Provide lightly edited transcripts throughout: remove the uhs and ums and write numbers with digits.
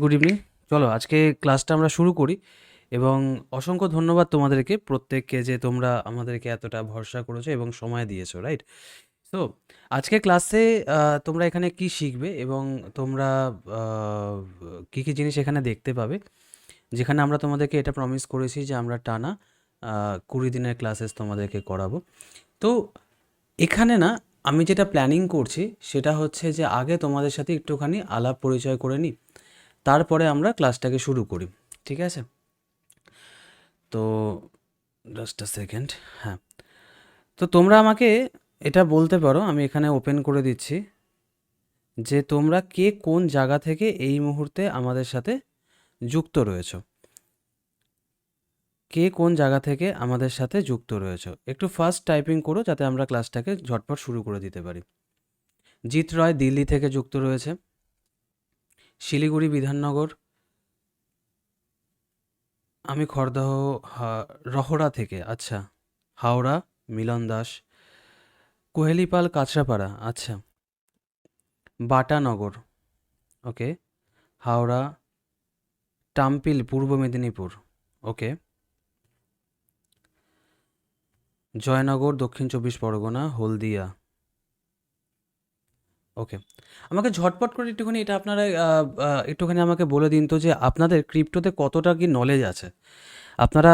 Good evening. চলো আজকে ক্লাসটা আমরা শুরু করি এবং অসংখ্য ধন্যবাদ তোমাদেরকে প্রত্যেককে যে তোমরা আমাদেরকে এতটা ভরসা করেছো এবং সময় দিয়েছো, রাইট? তো আজকে ক্লাসে তোমরা এখানে কি শিখবে এবং তোমরা কি কি জিনিস এখানে দেখতে পাবে, যেখানে আমরা তোমাদেরকে এটা প্রমিস করেছি যে আমরা টানা 20 দিনের ক্লাসেস তোমাদেরকে করাবো। তো এখানে না, আমি যেটা প্ল্যানিং করছি সেটা হচ্ছে যে আগে তোমাদের সাথে একটুখানি আলাপ পরিচয় করে নিই, তারপরে আমরা ক্লাসটাকে শুরু করি। ঠিক আছে? তো জাস্ট আ সেকেন্ড। হ্যাঁ, তো তোমরা আমাকে এটা বলতে পারো, আমি এখানে ওপেন করে দিচ্ছি, যে তোমরা কে কোন জায়গা থেকে এই মুহূর্তে আমাদের সাথে যুক্ত রয়েছো। কে কোন জায়গা থেকে আমাদের সাথে যুক্ত রয়েছো একটু ফার্স্ট টাইপিং করো, যাতে আমরা ক্লাসটাকে ঝটপট শুরু করে দিতে পারি। জিৎ রয় দিল্লি থেকে যুক্ত রয়েছে, শিলিগুড়ি বিধাননগর। আমি খড়দহ রহড়া থেকে, আচ্ছা। হাওড়া মিলন দাস, কোহেলিপাল কাঁচরাপাড়া, আচ্ছা। বাটানগর, ওকে। হাওড়া টাম্পিল পূর্ব মেদিনীপুর, ওকে। জয়নগর দক্ষিণ 24 পরগনা, হলদিয়া, ওকে। আমাকে ঝটপট করে একটুখানি এটা আপনারা একটুখানি আমাকে বলে দিন তো, যে আপনাদের ক্রিপ্টোতে কতটা কি নলেজ আছে। আপনারা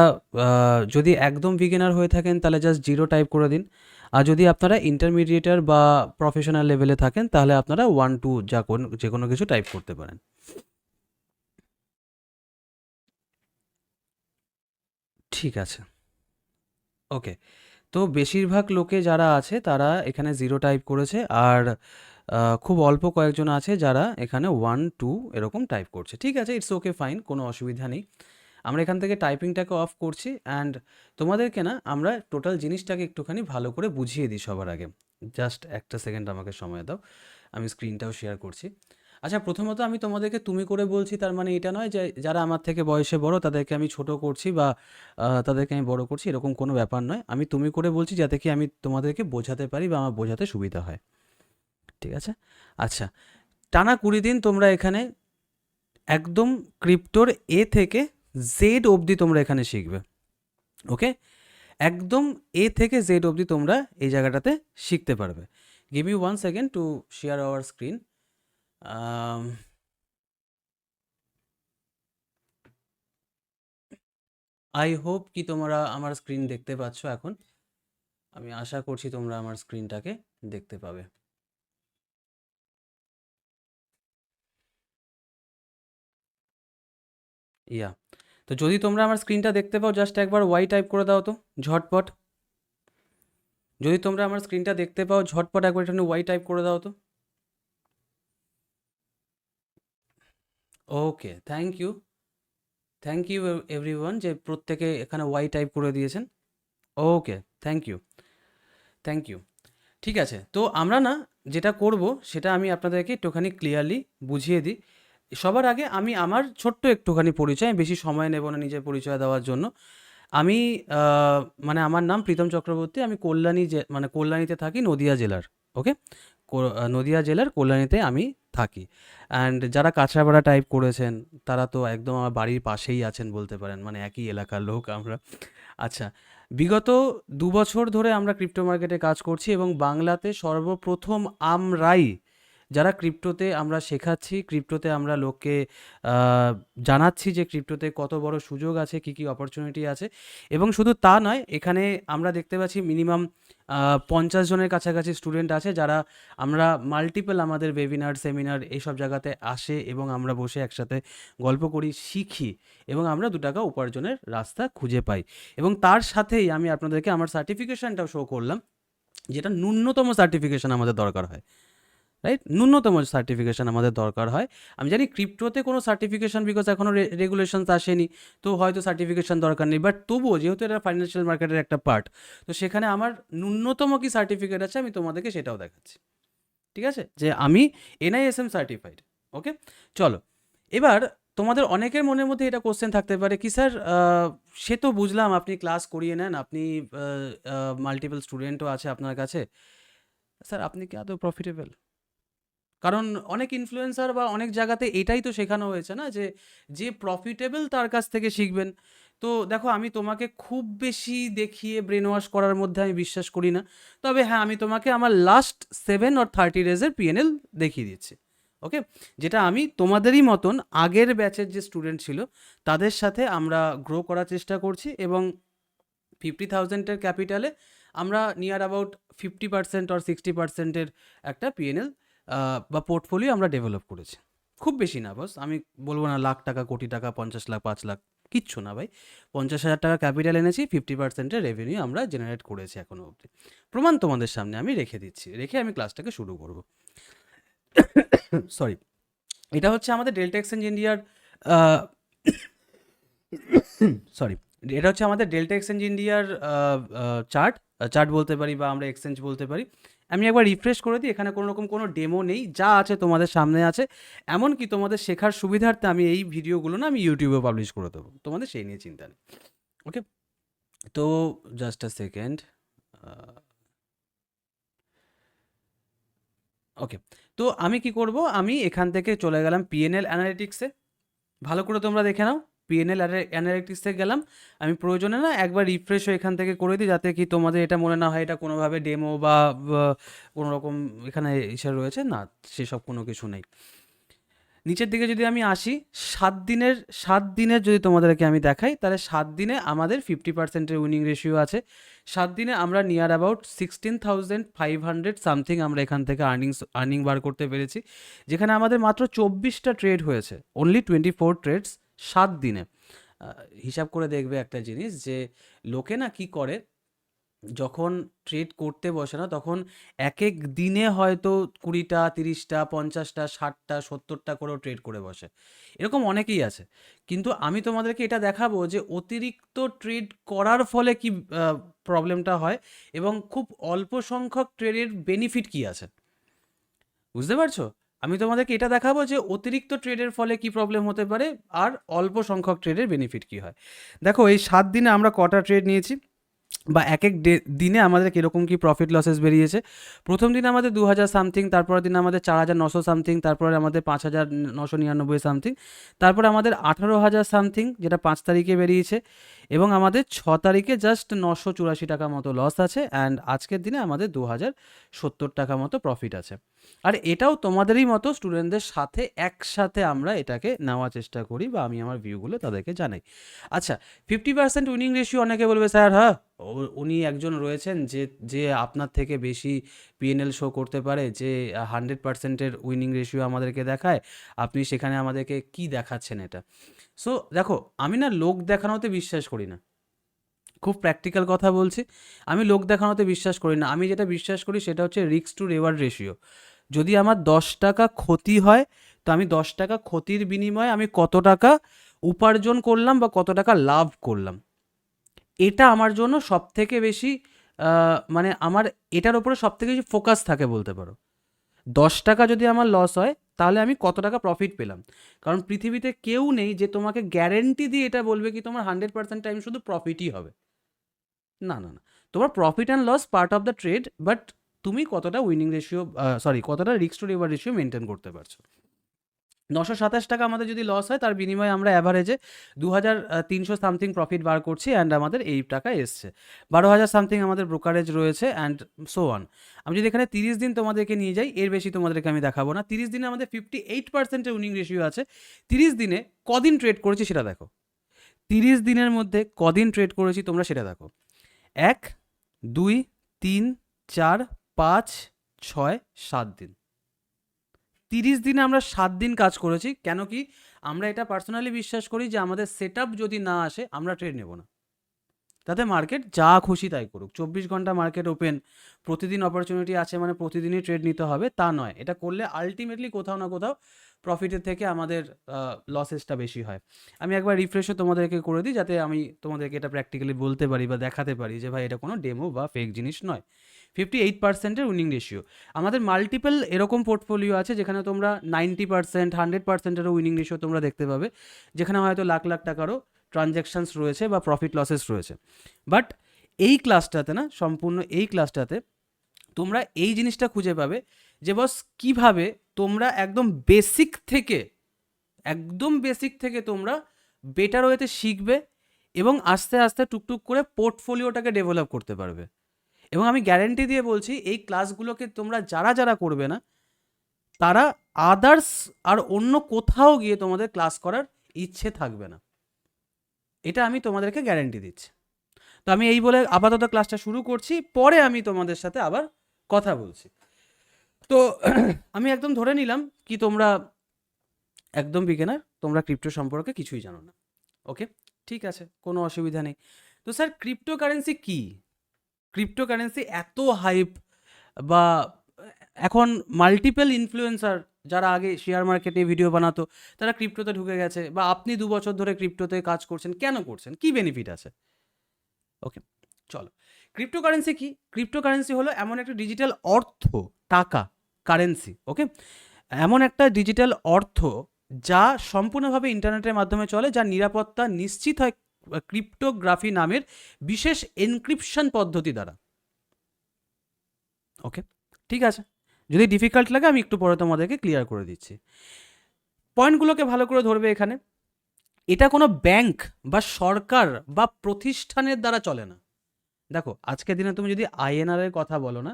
যদি একদম বিগিনার হয়ে থাকেন তাহলে জাস্ট 0 টাইপ করে দিন, আর যদি আপনারা ইন্টারমিডিয়েটার বা প্রফেশনাল লেভেলে থাকেন তাহলে আপনারা 1 2 যে কোনো কিছু টাইপ করতে পারেন। ঠিক আছে, ওকে। তো বেশিরভাগ লোকে যারা আছে তারা এখানে 0 টাইপ করেছে, আর খুব অল্প কয়েকজন আছে যারা এখানে 1 2 এরকম টাইপ করছে। ঠিক আছে, ইটস ওকে, ফাইন, কোনো অসুবিধা নেই। আমরা এখান থেকে টাইপিংটাকে অফ করছি, অ্যান্ড তোমাদেরকে না আমরা টোটাল জিনিসটাকে একটুখানি ভালো করে বুঝিয়ে দিই সবার আগে। জাস্ট একটা সেকেন্ড আমাকে সময় দাও, আমি স্ক্রিনটাও শেয়ার করছি। আচ্ছা, প্রথমত আমি তোমাদেরকে তুমি করে বলছি, তার মানে এটা নয় যে যারা আমার থেকে বয়সে বড় তাদেরকে আমি ছোট করছি বা তাদেরকে আমি বড় করছি, এরকম কোনো ব্যাপার নয়। আমি তুমি করে বলছি যাতে কি আমি তোমাদেরকে বোঝাতে পারি বা আমার বোঝাতে সুবিধা হয়। ঠিক আছে? আচ্ছা, টানা 20 দিন তোমরা এখানে একদম ক্রিপ্টোর এ থেকে জেড অবধি তোমরা এখানে শিখবে, ওকে। একদম এ থেকে জেড অবধি তোমরা এই জায়গাটাতে শিখতে পারবে। Give me 1 second to share our screen. I hope কি তোমরা আমার স্ক্রিন দেখতে পাচ্ছ এখন। আমি আশা করছি তোমরা আমার স্ক্রিনটাকে দেখতে পাবে। ইয়া, তো যদি তোমরা আমার স্ক্রিনটা দেখতে পাও জাস্ট একবার ওয়াই টাইপ করে দাও তো, ঝটপট। যদি তোমরা আমার স্ক্রিনটা দেখতে পাও ঝটপট একবার এখানে ওয়াই টাইপ করে দাও তো। Okay, thank you. Thank you everyone, যে প্রত্যেকে এখানে ওয়াই টাইপ করে দিয়েছেন। Okay, thank you, thank you. ঠিক আছে, তো আমরা না যেটা করব সেটা আমি আপনাদেরকে একটুখানি ক্লিয়ারলি বুঝিয়ে দিই। সবার আগে আমি আমার ছোট্ট একটুখানি পরিচয়, আমি বেশি সময় নেব না নিজের পরিচয় দেওয়ার জন্য। আমি মানে আমার নাম প্রীতম চক্রবর্তী, আমি কল্যাণী মানে কল্যাণীতে থাকি, নদিয়া জেলার, ওকে। নদিয়া জেলার কল্যাণীতে আমি থাকি। অ্যান্ড যারা কাঁচরাপাড়া টাইপ করেছেন তারা তো একদম আমার বাড়ির পাশেই আছেন বলতে পারেন, মানে একই এলাকার লোক আমরা। আচ্ছা, বিগত 2 বছর ধরে আমরা ক্রিপ্টো মার্কেটে কাজ করছি এবং বাংলাতে সর্বপ্রথম আমরাই যারা ক্রিপ্টোতে আমরা শেখাচ্ছি, ক্রিপ্টোতে আমরা লোককে জানাচ্ছি যে ক্রিপ্টোতে কত বড় সুযোগ আছে, কী কী অপরচুনিটি আছে। এবং শুধু তা নয়, এখানে আমরা দেখতে পাচ্ছি মিনিমাম 50 জনের কাছাকাছি স্টুডেন্ট আছে, যারা আমরা মাল্টিপল আমাদের ওয়েবিনার সেমিনার এইসব জায়গাতে আসে এবং আমরা বসে একসাথে গল্প করি, শিখি এবং আমরা 2 টাকা উপার্জনের রাস্তা খুঁজে পাই। এবং তার সাথেই আমি আপনাদেরকে আমার সার্টিফিকেশানটাও শো করলাম, যেটা ন্যূনতম সার্টিফিকেশান আমাদের দরকার হয়, রাইট? ন্যূনতম সার্টিফিকেশান আমাদের দরকার হয়। আমি জানি ক্রিপ্টোতে কোনো সার্টিফিকেশান বিকজ এখনও রেগুলেশনস আসেনি, তো হয়তো সার্টিফিকেশান দরকার নেই, বাট তবুও যেহেতু এটা ফাইন্যান্সিয়াল মার্কেটের একটা পার্ট, তো সেখানে আমার ন্যূনতম কি সার্টিফিকেট আছে আমি তোমাদেরকে সেটাও দেখাচ্ছি। ঠিক আছে, যে আমি এনআইএসএম সার্টিফাইড, ওকে। চলো, এবার তোমাদের অনেকের মনের মধ্যে এটা কোশ্চেন থাকতে পারে কি স্যার, সে তো বুঝলাম আপনি ক্লাস করিয়ে নেন, আপনি মাল্টিপল স্টুডেন্টও আছে আপনার কাছে, স্যার আপনি কি আদৌ প্রফিটেবল? কারণ অনেক ইনফ্লুয়েন্সার বা অনেক জায়গাতে এটাই তো শেখানো হয়েছে না, যে যে প্রফিটেবল তার কাছ থেকে শিখবেন। তো দেখো, আমি তোমাকে খুব বেশি দেখিয়ে ব্রেন ওয়াশ করার মধ্যে আমি বিশ্বাস করি না। তবে হ্যাঁ, আমি তোমাকে আমার লাস্ট 7 or 30 ডেজের পিএনএল দেখিয়ে দিচ্ছি। ওকে, যেটা আমি তোমাদেরই মতন আগের ব্যাচের যে স্টুডেন্ট ছিল তাদের সাথে আমরা গ্রো করার চেষ্টা করছি, এবং 50,000-এর ক্যাপিটালে আমরা নিয়ার অ্যাবাউট 50% or 60%-এর একটা পিএনএল বা পোর্টফোলিও আমরা ডেভেলপ করেছি। খুব বেশি না বস, আমি বলবো না লাখ টাকা, কোটি টাকা, 50 লাখ, 5 লাখ, কিচ্ছু না ভাই। 50,000 টাকা ক্যাপিটাল এনেছি, 50%-এর রেভিনিউ আমরা জেনারেট করেছি এখনো অবধি। প্রমাণ তোমাদের সামনে আমি রেখে দিচ্ছি, রেখে আমি ক্লাসটাকে শুরু করব। সরি, এটা হচ্ছে আমাদের ডেল্টা এক্সচেঞ্জ ইন্ডিয়ার সরি, এটা হচ্ছে আমাদের ডেল্টা এক্সচেঞ্জ ইন্ডিয়ার চার্ট। চার্ট বলতে পারি বা আমরা এক্সচেঞ্জ বলতে পারি। আমি একবার রিফ্রেশ করে দিই, এখানে কোনো রকম কোনো ডেমো নেই, যা আছে তোমাদের সামনে আছে। এমনকি তোমাদের শেখার সুবিধার্থে আমি এই ভিডিওগুলো না আমি ইউটিউবে পাবলিশ করে দেবো, তোমাদের সেই নিয়ে চিন্তা নেই। ওকে, তো জাস্ট আ সেকেন্ড। ওকে, তো আমি কি করব, আমি এখান থেকে চলে গেলাম পিএনএল অ্যানালিটিক্সে। ভালো করে তোমরা দেখে নাও, পিএনএল অ্যানালিটিক্সে গেলাম। আমি প্রয়োজনে না একবার রিফ্রেশও এখান থেকে করে দিই, যাতে কি তোমাদের এটা মনে না হয় এটা কোনোভাবে ডেমো বা কোনো রকম এখানে ইসে রয়েছে, না সেসব কোনো কিছু নেই। নিচের দিকে যদি আমি আসি, 7 দিনের যদি তোমাদেরকে আমি দেখাই, তাহলে 7 দিনে আমাদের 50%-এর উইনিং রেশিও আছে। 7 দিনে আমরা নিয়ার অ্যাবাউট 16,500 সামথিং আমরা এখান থেকে আর্নিং বার করতে পেরেছি, যেখানে আমাদের মাত্র 24টা ট্রেড হয়েছে, অনলি 24 ট্রেডস 7 দিনে। হিসাব করে দেখবে একটা জিনিস, যে লোকে না কি করে, যখন ট্রেড করতে বসে না, তখন এক এক দিনে হয়তো 20টা, 30টা, 50টা, 60টা, 70টা করেও ট্রেড করে বসে। এরকম অনেকেই আছে। কিন্তু আমি তোমাদেরকে এটা দেখাবো যে অতিরিক্ত ট্রেড করার ফলে কি প্রবলেমটা হয়, এবং খুব অল্প সংখ্যক ট্রেডের বেনিফিট কি আছে, বুঝতে পারছো? আমি তোমাদেরকে এটা দেখাবো যে অতিরিক্ত ট্রেডের ফলে কি প্রবলেম হতে পারে, আর অল্প সংখ্যক ট্রেডের বেনিফিট কি হয়। দেখো, এই 7 দিনে আমরা কটা ট্রেড নিয়েছি, বা এক এক দিনে আমাদের কীরকম কী প্রফিট লসেস বেরিয়েছে। প্রথম দিনে আমাদের 2,000 সামথিং, তারপরের দিনে আমাদের 4,900 সামথিং, তারপরে আমাদের 5,999 সামথিং, তারপরে আমাদের 18,000 সামথিং, যেটা 5 তারিখে বেরিয়েছে, এবং আমাদের 6 তারিখে জাস্ট 984 টাকা মতো লস আছে, অ্যান্ড আজকের দিনে আমাদের 2,070 টাকা মতো প্রফিট আছে। আর এটাও তোমাদেরই মতো স্টুডেন্টদের সাথে একসাথে আমরা এটাকে নেওয়ার চেষ্টা করি, বা আমি আমার ভিউগুলো তাদেরকে জানাই। আচ্ছা, 50% উইনিং রেশিও, অনেকে বলবে স্যার হ্যাঁ উনি একজন রয়েছেন যে যে আপনার থেকে বেশি পিএনএল শো করতে পারে, যে 100%-এর উইনিং রেশিও আমাদেরকে দেখায়, আপনি সেখানে আমাদেরকে কি দেখাচ্ছেন এটা। সো দেখো, আমি না লোক দেখানোতে বিশ্বাস করি না, খুব প্র্যাকটিক্যাল কথা বলছি। আমি লোক দেখানোতে বিশ্বাস করি না, আমি যেটা বিশ্বাস করি সেটা হচ্ছে রিস্ক টু রিওয়ার্ড রেশিও। যদি আমার 10 টাকা ক্ষতি হয়, তো আমি 10 টাকা ক্ষতির বিনিময়ে আমি কত টাকা উপার্জন করলাম বা কত টাকা লাভ করলাম, এটা আমার জন্য সবথেকে বেশি মানে আমার এটার উপরে সবথেকে বেশি ফোকাস থাকে বলতে পারো। 10 টাকা যদি আমার লস হয়, তাহলে আমি কত টাকা প্রফিট পেলাম। কারণ পৃথিবীতে কেউ নেই যে তোমাকে গ্যারেন্টি দিয়ে এটা বলবে কি তোমার 100% টাইম শুধু প্রফিটই হবে। না, না, না। তোমার profit and loss part of the trade, but তুমি কতটা উইনিং রেশিও, সরি, কতটা risk to reward ratio maintain করতে পারছো। 927 টাকা আমাদের যদি লস হয়, তার বিনিময়ে আমরা অ্যাভারেজে 2,300 সামথিং প্রফিট বার করছি, অ্যান্ড আমাদের এই টাকা এসছে। 12,000 সামথিং আমাদের ব্রোকারেজ রয়েছে, অ্যান্ড সো অন। আমি যদি এখানে 30 দিন তোমাদেরকে নিয়ে যাই, এর বেশি তোমাদেরকে আমি দেখাবো না। 30 দিনে আমাদের 58%-এর উইনিং রেশিও আছে। 30 দিনে কদিন ট্রেড করেছি সেটা দেখো। 30 দিনের মধ্যে কদিন ট্রেড করেছি তোমরা সেটা দেখো। 1, 2, 3, 4, 5, 6, 7 দিন। 30 দিনে আমরা 7 দিন কাজ করেছি। কেন কি? আমরা এটা পার্সোনালি বিশ্বাস করি যে আমাদের সেটআপ যদি না আসে, আমরা ট্রেড নেব না। তাতে মার্কেট যা খুশি তাই করুক। 24 ঘন্টা মার্কেট ওপেন, প্রতিদিন অপরচুনিটি আছে মানে প্রতিদিনই ট্রেড নিতে হবে তা নয়। এটা করলে আল্টিমেটলি কোথাও না কোথাও প্রফিটের থেকে আমাদের লসেসটা বেশি হয়। আমি একবার রিফ্রেশও তোমাদেরকে করে দিই, যাতে আমি তোমাদেরকে এটা প্র্যাকটিক্যালি বলতে পারি বা দেখাতে পারি যে ভাই এটা কোনো ডেমো বা ফেক জিনিস নয়। 58%-এর উইনিং রেশিও। আমাদের মাল্টিপল এরকম পোর্টফোলিও আছে যেখানে তোমরা 90%, 100%-এরও উইনিং রেশিও তোমরা দেখতে পাবে, যেখানে হয়তো লাখ লাখ টাকারও ট্রানজ্যাকশানস রয়েছে বা প্রফিট লসেস রয়েছে। বাট এই ক্লাসটাতে না, সম্পূর্ণ এই ক্লাসটাতে তোমরা এই জিনিসটা খুঁজে পাবে যে বস কিভাবে তোমরা একদম বেসিক থেকে তোমরা বেটার ওয়েতে শিখবে এবং আস্তে আস্তে টুকটুক করে পোর্টফোলিওটাকে ডেভেলপ করতে পারবে। এবং আমি গ্যারেন্টি দিয়ে বলছি, এই ক্লাসগুলোকে তোমরা যারা করবে না, তারা আদার্স আর অন্য কোথাও গিয়ে তোমাদের ক্লাস করার ইচ্ছে থাকবে না, এটা আমি তোমাদেরকে গ্যারেন্টি দিচ্ছি। তো আমি এই বলে আপাতত ক্লাসটা শুরু করছি, পরে আমি তোমাদের সাথে আবার কথা বলছি। তো আমি একদম ধরে নিলাম কি তোমরা একদম বিগিনার, তোমরা ক্রিপ্টো সম্পর্কে কিছুই জানো না। ওকে, ঠিক আছে, কোনো অসুবিধা নেই। তো স্যার ক্রিপ্টোকারেন্সি কি? ক্রিপ্টোকারেন্সি এত হাইপ, বা এখন মাল্টিপল ইনফ্লুয়েন্সার যারা আগে শেয়ার মার্কেটে ভিডিও বানাতো তারা ক্রিপ্টোতে ঢুকে গেছে, বা আপনি 2 বছর ধরে ক্রিপ্টোতে কাজ করছেন, কেন করছেন, কি বেনিফিট আছে? ওকে, চলো, ক্রিপ্টোকারেন্সি কি? ক্রিপ্টোকারেন্সি হলো এমন একটা ডিজিটাল অর্থ, টাকা, কারেন্সি, ওকে, এমন একটা ডিজিটাল অর্থ যা সম্পূর্ণভাবে ইন্টারনেটের মাধ্যমে চলে, যার নিরাপত্তা নিশ্চিত হয় ক্রিপ্টোগ্রাফি নামের বিশেষ এনক্রিপশন পদ্ধতি দ্বারা। ওকে, ঠিক আছে, যদি ডিফিকাল্ট লাগে আমি একটু পরে তোমাদেরকে ক্লিয়ার করে দিচ্ছি। পয়েন্টগুলোকে ভালো করে ধরবে এখানে। এটা কোনো ব্যাংক বা সরকার বা প্রতিষ্ঠানের দ্বারা চলে না। দেখো, আজকের দিনে তুমি যদি আইএনআর এর কথা বলো না,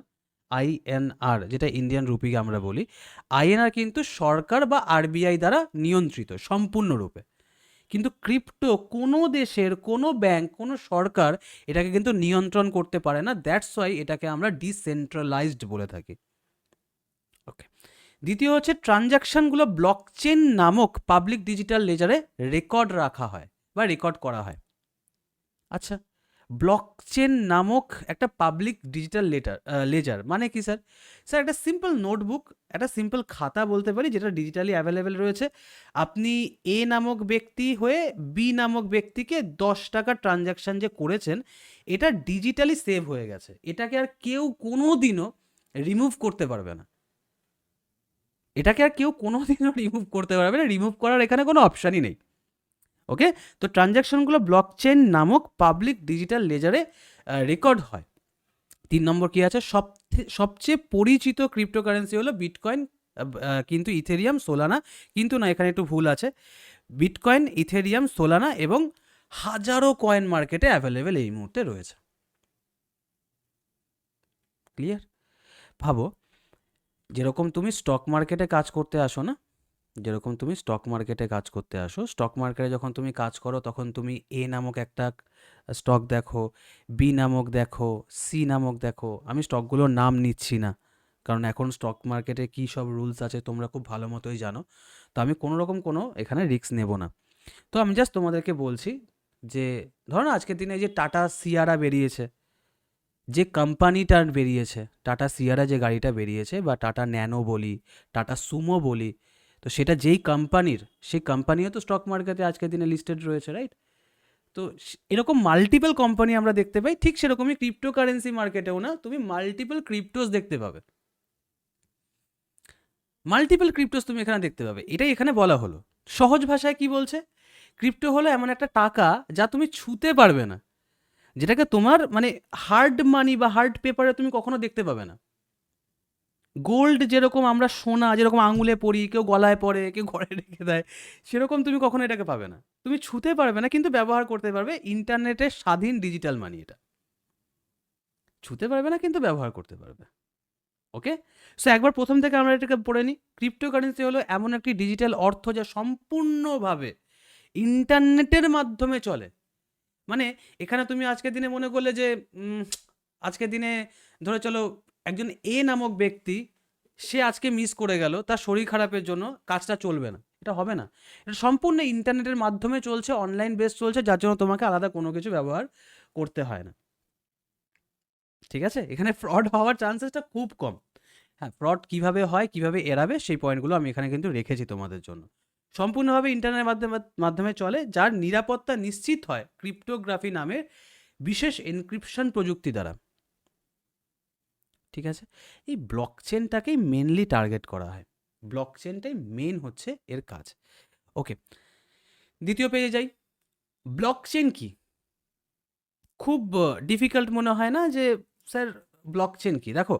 আইএনআর যেটা ইন্ডিয়ান রুপিকে আমরা বলি, আইএনআর কিন্তু সরকার বা আরবিআই দ্বারা নিয়ন্ত্রিত সম্পূর্ণরূপে। কিন্তু ক্রিপ্টো কোনো দেশের কোনো ব্যাংক, কোনো সরকার এটাকে কিন্তু নিয়ন্ত্রণ করতে পারে না। দ্যাটস ওয়াই এটাকে আমরা ডিসেন্ট্রালাইজড বলে থাকি। ওকে, দ্বিতীয় হচ্ছে ট্রানজ্যাকশনগুলো ব্লকচেন নামক পাবলিক ডিজিটাল লেজারে রেকর্ড রাখা হয় বা রেকর্ড করা হয়। আচ্ছা, ব্লকচেন নামক একটা পাবলিক ডিজিটাল লেজার মানে কি স্যার? স্যার একটা সিম্পল নোটবুক, একটা সিম্পল খাতা বলতে পারি, যেটা ডিজিটালি অ্যাভেলেবেল রয়েছে। আপনি এ নামক ব্যক্তি হয়ে বি নামক ব্যক্তিকে 10 টাকা ট্রানজ্যাকশান যে করেছেন, এটা ডিজিটালি সেভ হয়ে গেছে। এটাকে আর কেউ কোনো দিনও রিমুভ করতে পারবে না। এটাকে আর কেউ কোনো দিনও রিমুভ করতে পারবে না। রিমুভ করার এখানে কোনো অপশানই নেই। ওকে, তো ট্রানজ্যাকশনগুলো ব্লকচেন নামক পাবলিক ডিজিটাল লেজারে রেকর্ড হয়। 3 নম্বর কি আছে? সবচেয়ে পরিচিত ক্রিপ্টোকারেন্সি হলো বিটকয়েন, কিন্তু ইথেরিয়াম, সোলানা, কিন্তু না, এখানে একটু ভুল আছে। বিটকয়েন, ইথেরিয়াম, সোলানা এবং হাজারো কয়েন মার্কেটে অ্যাভেলেবেল এই মুহূর্তে রয়েছে। ক্লিয়ার? ভাবো, যেরকম তুমি স্টক মার্কেটে কাজ করতে আসো না, যেরকম তুমি স্টক মার্কেটে কাজ করতে আসো, স্টক মার্কেটে যখন তুমি কাজ করো তখন তুমি এ নামক একটা স্টক দেখো, বি নামক দেখো, সি নামক দেখো। আমি স্টকগুলোর নাম নিচ্ছি না, কারণ এখন স্টক মার্কেটে কী সব রুলস আছে তোমরা খুব ভালো মতোই জানো। তো আমি কোনো রকম কোনো এখানে রিস্ক নেব না। তো আমি জাস্ট তোমাদেরকে বলছি যে ধরো না, আজকের দিনে যে টাটা সিয়ারা বেরিয়েছে, যে কোম্পানিটার বেরিয়েছে, টাটা সিয়ারা যে গাড়িটা বেরিয়েছে, বা টাটা ন্যানো বলি, টাটা সুমো বলি, তো সেটা যেই কোম্পানির, সেই কোম্পানিও তো স্টক মার্কেটে আজকের দিনে লিস্টেড রয়েছে, রাইট? তো এরকম মাল্টিপল কোম্পানি আমরা দেখতে পাই। ঠিক সেরকমই ক্রিপ্টোকারেন্সি মার্কেটেও না, তুমি মাল্টিপল ক্রিপ্টোস দেখতে পাবে। মাল্টিপল ক্রিপ্টোস তুমি এখানে দেখতে পাবে, এটাই এখানে বলা হলো। সহজ ভাষায় কি বলছে? ক্রিপ্টো হলো এমন একটা টাকা যা তুমি ছুঁতে পারবে না, যেটাকে তোমার মানে হার্ড মানি বা হার্ড পেপারে তুমি কখনো দেখতে পাবে না। গোল্ড যেরকম আমরা সোনা যেরকম আঙুলে পরি, কেউ গলায় পরে, কেউ ঘরে রেখে দেয়, সেরকম তুমি কখনো এটাকে পাবে না। তুমি ছুঁতে পারবে না, কিন্তু ব্যবহার করতে পারবে। ইন্টারনেটের স্বাধীন ডিজিটাল মানি এটা। ছুঁতে পারবে না, কিন্তু ব্যবহার করতে পারবে। ওকে, সো একবার প্রথম থেকে আমরা এটাকে পড়ে নিই। ক্রিপ্টোকারেন্সি হলো এমন একটি ডিজিটাল অর্থ যা সম্পূর্ণভাবে ইন্টারনেটের মাধ্যমে চলে। মানে এখানে তুমি আজকের দিনে মনে করলে যে আজকের দিনে ধরে চলো একজন এ নামক ব্যক্তি, সে আজকে মিস করে গেল, তার শরীর খারাপের জন্য কাজটা চলবে না, এটা হবে না। এটা সম্পূর্ণ ইন্টারনেটের মাধ্যমে চলছে, অনলাইন বেস চলছে, যার জন্য তোমাকে আলাদা কোনো কিছু ব্যবহার করতে হয় না। ঠিক আছে, এখানে ফ্রড হওয়ার চান্সেসটা খুব কম। হ্যাঁ, ফ্রড কিভাবে হয়, কিভাবে এড়াবে, সেই পয়েন্টগুলো আমি এখানে কিন্তু রেখেছি তোমাদের জন্য। সম্পূর্ণভাবে ইন্টারনেটের মাধ্যমে চলে, যার নিরাপত্তা নিশ্চিত হয় ক্রিপ্টোগ্রাফি নামের বিশেষ এনক্রিপশন প্রযুক্তি দ্বারা। ঠিক আছে, এই ব্লকচেনটাকেই মেনলি টার্গেট করা হয়। ব্লকচেনটাই মেন হচ্ছে এর কাজ। ওকে, দ্বিতীয় পেজে যাই। ব্লকচেন কি? খুব ডিফিকাল্ট মনে হয় না যে স্যার ব্লকচেন কি? দেখো,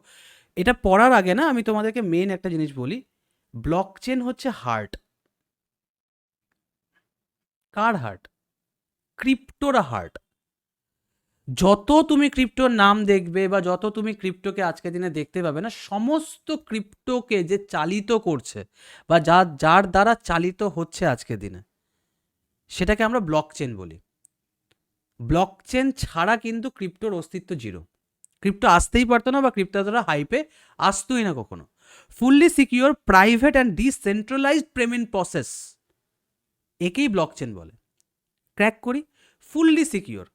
এটা পড়ার আগে না আমি তোমাদেরকে মেন একটা জিনিস বলি, ব্লক চেন হচ্ছে হার্ট। কার হার্ট? ক্রিপ্টোর হার্ট। যত তুমি ক্রিপ্টোর নাম দেখবে বা যত তুমি ক্রিপ্টোকে আজকের দিনে দেখতে পাবে না, সমস্ত ক্রিপ্টোকে যে চালিত করছে বা যার দ্বারা চালিত হচ্ছে আজকের দিনে, সেটাকে আমরা ব্লক চেন বলি। ব্লক চেন ছাড়া কিন্তু ক্রিপ্টোর অস্তিত্ব জিরো। ক্রিপ্টো আসতেই পারতো না বা ক্রিপ্টো দ্বারা হাইপে আসতোই না কখনো। Fully secure, private and decentralised payment process, একেই ব্লক চেন বলে। ক্র্যাক করি, ফুললি সিকিউর।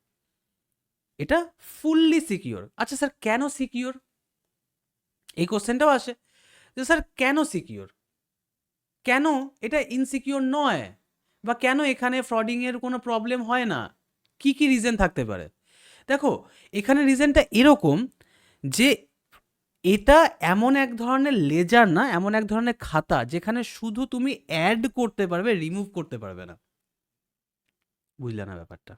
এটা ফুললি সিকিউর। আচ্ছা স্যার কেন সিকিউর, এই কোশ্চেনটাও আসে যে স্যার কেন সিকিউর, কেন এটা ইনসিকিউর নয়, বা কেন এখানে ফ্রডিংয়ের কোনো প্রবলেম হয় না, কি কি রিজন থাকতে পারে? দেখো এখানে রিজনটা এরকম যে এটা এমন এক ধরনের লেজার না, এমন এক ধরনের খাতা যেখানে শুধু তুমি অ্যাড করতে পারবে, রিমুভ করতে পারবে না। বুঝলে না ব্যাপারটা?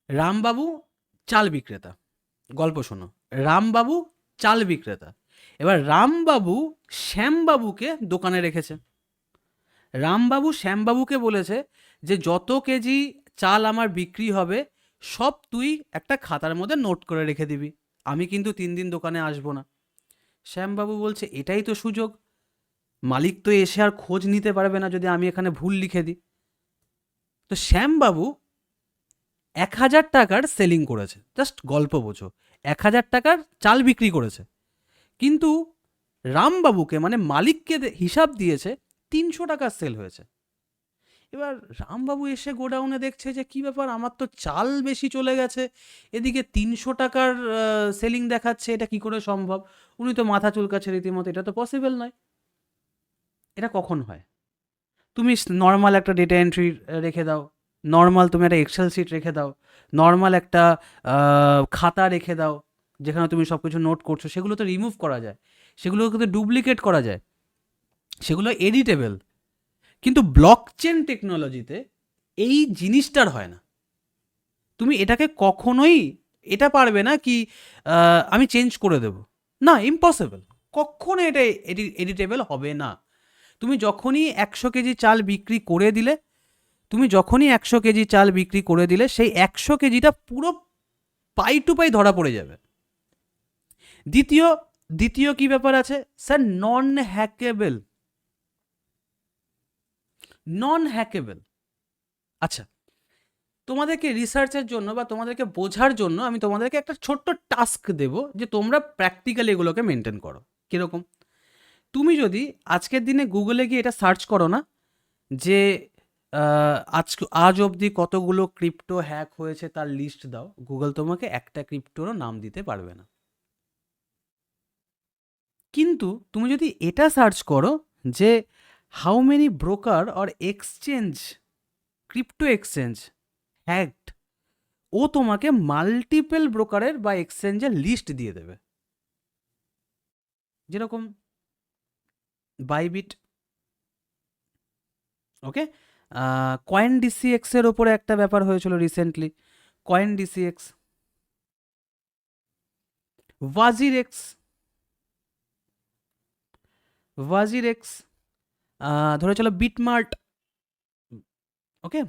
রামবাবু চাল বিক্রেতা, গল্প শোনো। রামবাবু চাল বিক্রেতা, এবার রামবাবু শ্যামবাবুকে দোকানে রেখেছে। রামবাবু শ্যামবাবুকে বলেছে যে যত কেজি চাল আমার বিক্রি হবে সব তুই একটা খাতার মধ্যে নোট করে রেখে দিবি, আমি কিন্তু 3 দিন দোকানে আসবো না। শ্যামবাবু বলছে এটাই তো সুযোগ, মালিক তো এসে আর খোঁজ নিতে পারবে না যদি আমি এখানে ভুল লিখে দিই। তো শ্যামবাবু 1,000 টাকার সেলিং করেছে, জাস্ট গল্প বোঝো, 1,000 টাকার চাল বিক্রি করেছে, কিন্তু রামবাবুকে মানে মালিককে হিসাব দিয়েছে 300 টাকার সেল হয়েছে। এবার রামবাবু এসে গোডাউনে দেখছে যে কি ব্যাপার, আমার তো চাল বেশি চলে গেছে, এদিকে 300 টাকার সেলিং দেখাচ্ছে, এটা কি করে সম্ভব? উনি তো মাথা চুলকাচ্ছে রীতিমতো, এটা তো পসিবল নয়। এটা কখন হয়? তুমি নর্মাল একটা ডেটা এন্ট্রি রেখে দাও, নর্মাল তুমি একটা এক্সেল শিট রেখে দাও, নর্মাল একটা খাতা রেখে দাও যেখানে তুমি সব কিছু নোট করছো, সেগুলো তো রিমুভ করা যায়, সেগুলো কিন্তু ডুপ্লিকেট করা যায়, সেগুলো এডিটেবল। কিন্তু ব্লক চেন টেকনোলজিতে এই জিনিসটার হয় না। তুমি এটাকে কখনোই এটা পারবে না কি আমি চেঞ্জ করে দেব, না, ইম্পসিবল, কখনো এটা এডিটেবল হবে না। তুমি যখনই 100 কেজি চাল বিক্রি করে দিলে, তুমি যখনই 100 কেজি চাল বিক্রি করে দিলে সেই 100 কেজিটা পুরো পাই টু পাই ধরা পড়ে যাবে। দ্বিতীয় দ্বিতীয় কি ব্যাপার আছে স্যার? নন হ্যাকেবল। নন হ্যাকেবল। আচ্ছা, তোমাদেরকে রিসার্চের জন্য বা তোমাদেরকে বোঝার জন্য আমি তোমাদেরকে একটা ছোট্ট টাস্ক দেব যে তোমরা প্র্যাকটিক্যালি এগুলোকে মেনটেন করো। কীরকম? তুমি যদি আজকের দিনে গুগলে গিয়ে এটা সার্চ করো না যে আজ অবধি কতগুলো ক্রিপ্টো হ্যাক হয়েছে তার লিস্ট দাও, গুগল তোমাকে একটা ক্রিপ্টোরও নাম দিতে পারবে না। কিন্তু তুমি যদি এটা সার্চ করো যে how many broker or exchange, crypto exchange hacked, ও তোমাকে মাল্টিপল ব্রোকারের বা এক্সচেঞ্জের লিস্ট দিয়ে দেবে। যেরকম বাইবিট, ওকে, কয়েন ডিসিএক্স এর ওপরে একটা ব্যাপার হয়েছিল রিসেন্টলি, কয়েন ডিসিএক্স, ওয়াজিরেক্স, ওয়াজিরেক্স, ধরে চলো বিটমার্ট, ওকে।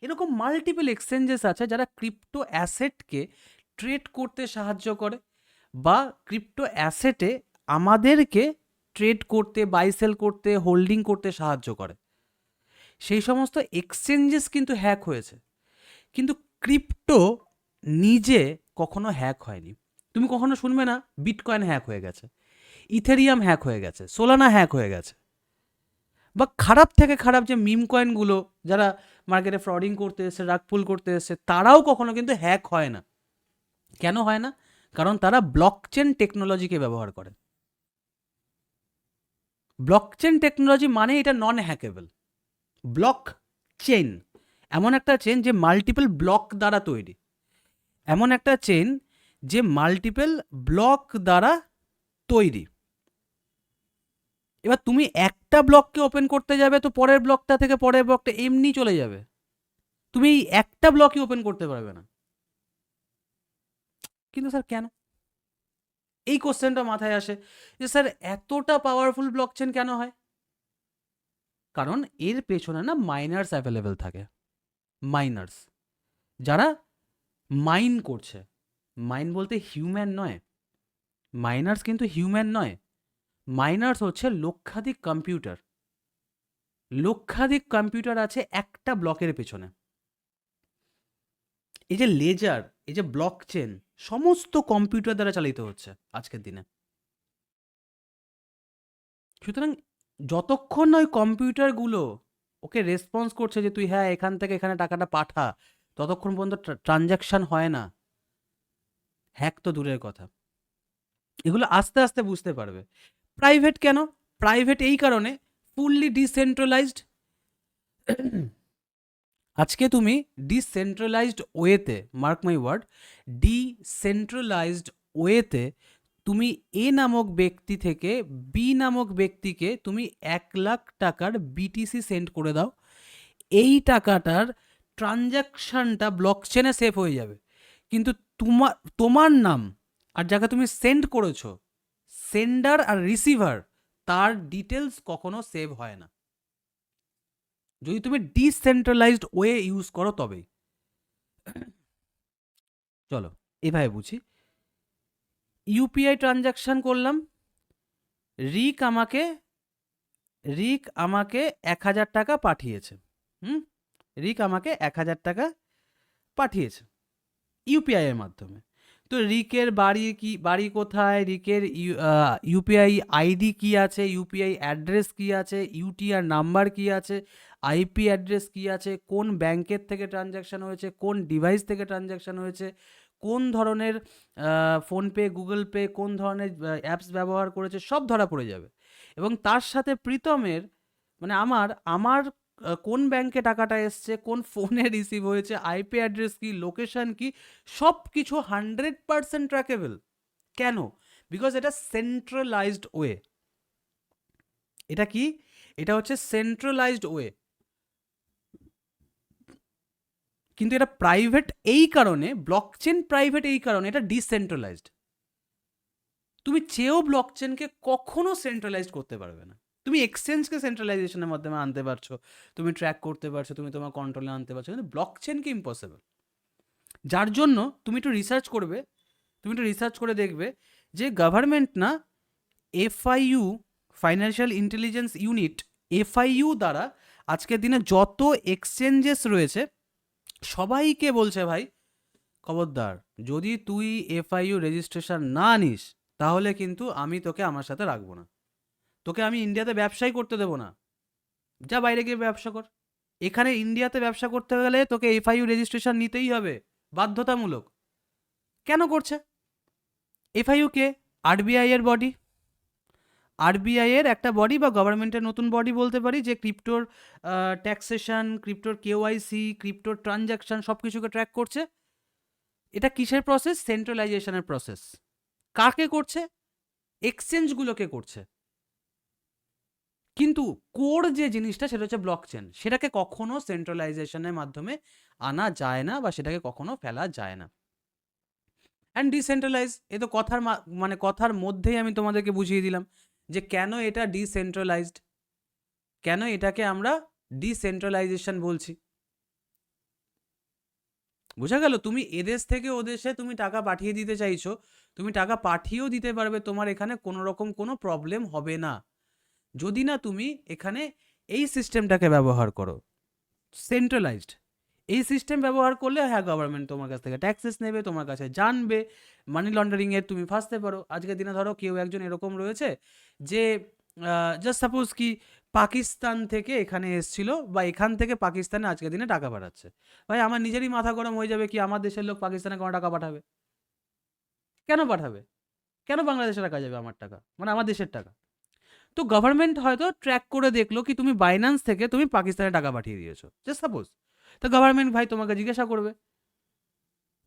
এরকম মাল্টিপল এক্সচেঞ্জেস আছে যারা ক্রিপ্টো অ্যাসেটকে ট্রেড করতে সাহায্য করে বা ক্রিপ্টো অ্যাসেটে আমাদেরকে ট্রেড করতে, বাই সেল করতে, হোল্ডিং করতে সাহায্য করে। সেই সমস্ত এক্সচেঞ্জেস কিন্তু হ্যাক হয়েছে, কিন্তু ক্রিপ্টো নিজে কখনো হ্যাক হয়নি। তুমি কখনো শুনবে না বিটকয়েন হ্যাক হয়ে গেছে, ইথেরিয়াম হ্যাক হয়ে গেছে, সোলানা হ্যাক হয়ে গেছে, বা খারাপ থেকে খারাপ যে মিম কয়েনগুলো যারা মার্কেটে ফ্রডিং করতে এসে, রাগপুল করতে এসে, তারাও কখনো কিন্তু হ্যাক হয় না। কেন হয় না? কারণ তারা ব্লকচেন টেকনোলজিকে ব্যবহার করে। ব্লকচেন টেকনোলজি মানে এটা নন হ্যাকেবল। ব্লক চেন এমন একটা চেন যে মাল্টিপল ব্লক দ্বারা তৈরি, এমন একটা চেন যে মাল্টিপল ব্লক দ্বারা তৈরি। এবার তুমি একটা ব্লককে ওপেন করতে যাবে তো পরের ব্লকটা থেকে পরের ব্লকটা এমনি চলে যাবে, তুমি এই একটা ব্লকই ওপেন করতে পারবে না। কিন্তু স্যার কেন? এই কোশ্চেনটা মাথায় আসে যে স্যার এতটা পাওয়ারফুল ব্লকচেন কেন হয়? কারণ এর পেছনে না মাইনার্স অ্যাভেলেবেল থাকে, মাইনার্স, যারা মাইন করছে। মাইন বলতে হিউম্যান নয়, মাইনার্স কিন্তু হিউম্যান নয়, মাইনার্স হচ্ছে লক্ষাধিক কম্পিউটার, লক্ষাধিক কম্পিউটার আছে একটা ব্লকের পেছনে। এই যে লেজার, এই যে ব্লক চেন, সমস্ত কম্পিউটার দ্বারা চালিত হচ্ছে আজকের দিনে। সুতরাং যতক্ষণ না ওই কম্পিউটারগুলো ওকে রেসপন্স করছে যে তুই হ্যাঁ এখান থেকে এখানে টাকাটা পাঠা, ততক্ষণ পর্যন্ত ট্রানজ্যাকশন হয় না, হ্যাক তো দূরের কথা। এগুলো আস্তে আস্তে বুঝতে পারবে। প্রাইভেট কেন? প্রাইভেট এই কারণে, ফুললি ডিসেন্ট্রালাইজড। আজকে তুমি ডিসেন্ট্রালাইজড ওয়েতে, মার্ক মাই ওয়ার্ড, ডিসেন্ট্রালাইজড ওয়েতে তুমি এ নামক ব্যক্তি থেকে বি নামক ব্যক্তিকে তুমি 1,00,000 টাকার বিটিসি সেন্ড করে দাও, এই টাকাটার ট্রানজ্যাকশনটা ব্লকচেনে সেভ হয়ে যাবে, কিন্তু তোমার তোমার নাম আর যাকে তুমি সেন্ড করেছো, সেন্ডার আর রিসিভার, তার ডিটেলস কখনো সেভ হয় না, যদি তুমি ডিসেন্ট্রালাইজড ওয়ে ইউজ করো তবেই। চলো এভাবে বুঝি। ইউপিআই ট্রানজ্যাকশন করলাম, রিক আমাকে রিক আমাকে 1,000 টাকা পাঠিয়েছে। হুম, রিক আমাকে 1,000 টাকা পাঠিয়েছে ইউপিআই এর মাধ্যমে। তো রিকের বাড়ি কোথায়, রিকের ইউপিআই আইডি কি আছে, ইউপিআই অ্যাড্রেস কি আছে, ইউটিআর নাম্বার কি আছে, আইপি অ্যাড্রেস কি আছে, কোন ব্যাংকের থেকে ট্রানজ্যাকশন হয়েছে, কোন ডিভাইস থেকে ট্রানজ্যাকশন হয়েছে, কোন ধরনের ফোনপে, গুগল পে, কোন ধরনের অ্যাপস ব্যবহার করেছে, সব ধরা পড়ে যাবে। এবং তার সাথে প্রীতমের, মানে আমার আমার কোন ব্যাংকে টাকাটা এসছে, কোন ফোনে রিসিভ হয়েছে, আইপি অ্যাড্রেস কি, লোকেশন কি, সব কিছু 100% ট্র্যাকেবল। কেন? বিকজ এটা সেন্ট্রালাইজড ওয়ে। এটা কি? এটা হচ্ছে সেন্ট্রালাইজড ওয়ে। কিন্তু এটা প্রাইভেট এই কারণে, ব্লকচেন প্রাইভেট এই কারণে, এটা ডিসেন্ট্রালাইজড। তুমি চেয়েও ব্লকচেনকে কখনো সেন্ট্রালাইজড করতে পারবে না। তুমি এক্সচেঞ্জকে সেন্ট্রালাইজেশনের মাধ্যমে আনতে পারছো, তুমি ট্র্যাক করতে পারছো, তুমি তোমার কন্ট্রোলে আনতে পারছো, কিন্তু ব্লকচেনকে ইম্পসিবল। যার জন্য তুমি একটু রিসার্চ করবে, তুমি একটু রিসার্চ করে দেখবে যে গভর্নমেন্ট না, FIU, financial intelligence unit, FIU দ্বারা আজকের দিনে যত এক্সচেঞ্জেস রয়েছে সবাইকে বলছে ভাই খবরদার, যদি তুই এফআইইউ রেজিস্ট্রেশন না নিস তাহলে কিন্তু আমি তোকে আমার সাথে রাখবো না, তোকে আমি ইন্ডিয়াতে ব্যবসাই করতে দেবো না, যা বাইরে গিয়ে ব্যবসা কর। এখানে ইন্ডিয়াতে ব্যবসা করতে গেলে তোকে এফআইইউ রেজিস্ট্রেশন নিতেই হবে, বাধ্যতামূলক। কেন করছে? এফআইইউ কে? আরবিআই এর বডি, আরবিআই এর একটা বডি বা গভর্নমেন্টের নতুন বডি বলতে পারি, যে ক্রিপ্টোর ট্যাক্সেশন, ক্রিপ্টোর কেওয়াইসি, ক্রিপ্টোর ট্রানজ্যাকশন সব কিছুকে ট্র্যাক করছে। এটা কিসের প্রসেস? সেন্ট্রালাইজেশনের প্রসেস। কাকে করছে? এক্সচেঞ্জগুলোকে করছে। কিন্তু কোর যে জিনিসটা সেটা হচ্ছে ব্লকচেন, সেটাকে কখনো সেন্ট্রালাইজেশনের মাধ্যমে আনা যায় না বা সেটাকে কখনো ফেলা যায় না। অ্যান্ড ডিসেন্ট্রালাইজ, এ তো কথার মানে কথার মধ্যেই আমি তোমাদেরকে বুঝিয়ে দিলাম যে কেন এটা ডিসেন্ট্রালাইজড, কেন এটাকে আমরা ডিসেন্ট্রালাইজেশন বলছি। বোঝা গেল? তুমি এদেশ থেকে ওদেশে তুমি টাকা পাঠিয়ে দিতে চাইছো, তুমি টাকা পাঠিয়েও দিতে পারবে, তোমার এখানে কোনো রকম কোনো প্রবলেম হবে না, যদি না তুমি এখানে এই সিস্টেমটাকে ব্যবহার করো, সেন্ট্রালাইজড। এই সিস্টেম ব্যবহার করলে হ্যাঁ গভর্নমেন্ট তোমার কাছ থেকে ট্যাক্সেস নেবে, তোমার কাছে জানবে, মানি লন্ডারিংয়ের তুমি ফাঁসতে পারো। আজকের দিনে ধরো কেউ একজন এরকম রয়েছে যে জাস্ট সাপোজ কি পাকিস্তান থেকে এখানে এসছিল বা এখান থেকে পাকিস্তানে আজকের দিনে টাকা পাঠাচ্ছে। ভাই আমার নিজেরই মাথা গরম হয়ে যাবে, কি আমার দেশের লোক পাকিস্তানে কোনো টাকা পাঠাবে? কেন পাঠাবে? কেন বাংলাদেশে টাকা যাবে আমার টাকা, মানে আমার দেশের টাকা? তো গভর্নমেন্ট হয়তো ট্র্যাক করে দেখলো কি তুমি বাইন্যান্স থেকে তুমি পাকিস্তানে টাকা পাঠিয়ে দিয়েছো, জাস্ট সাপোজ। তো গভর্নমেন্ট ভাই তোমাকে জিজ্ঞাসা করবে,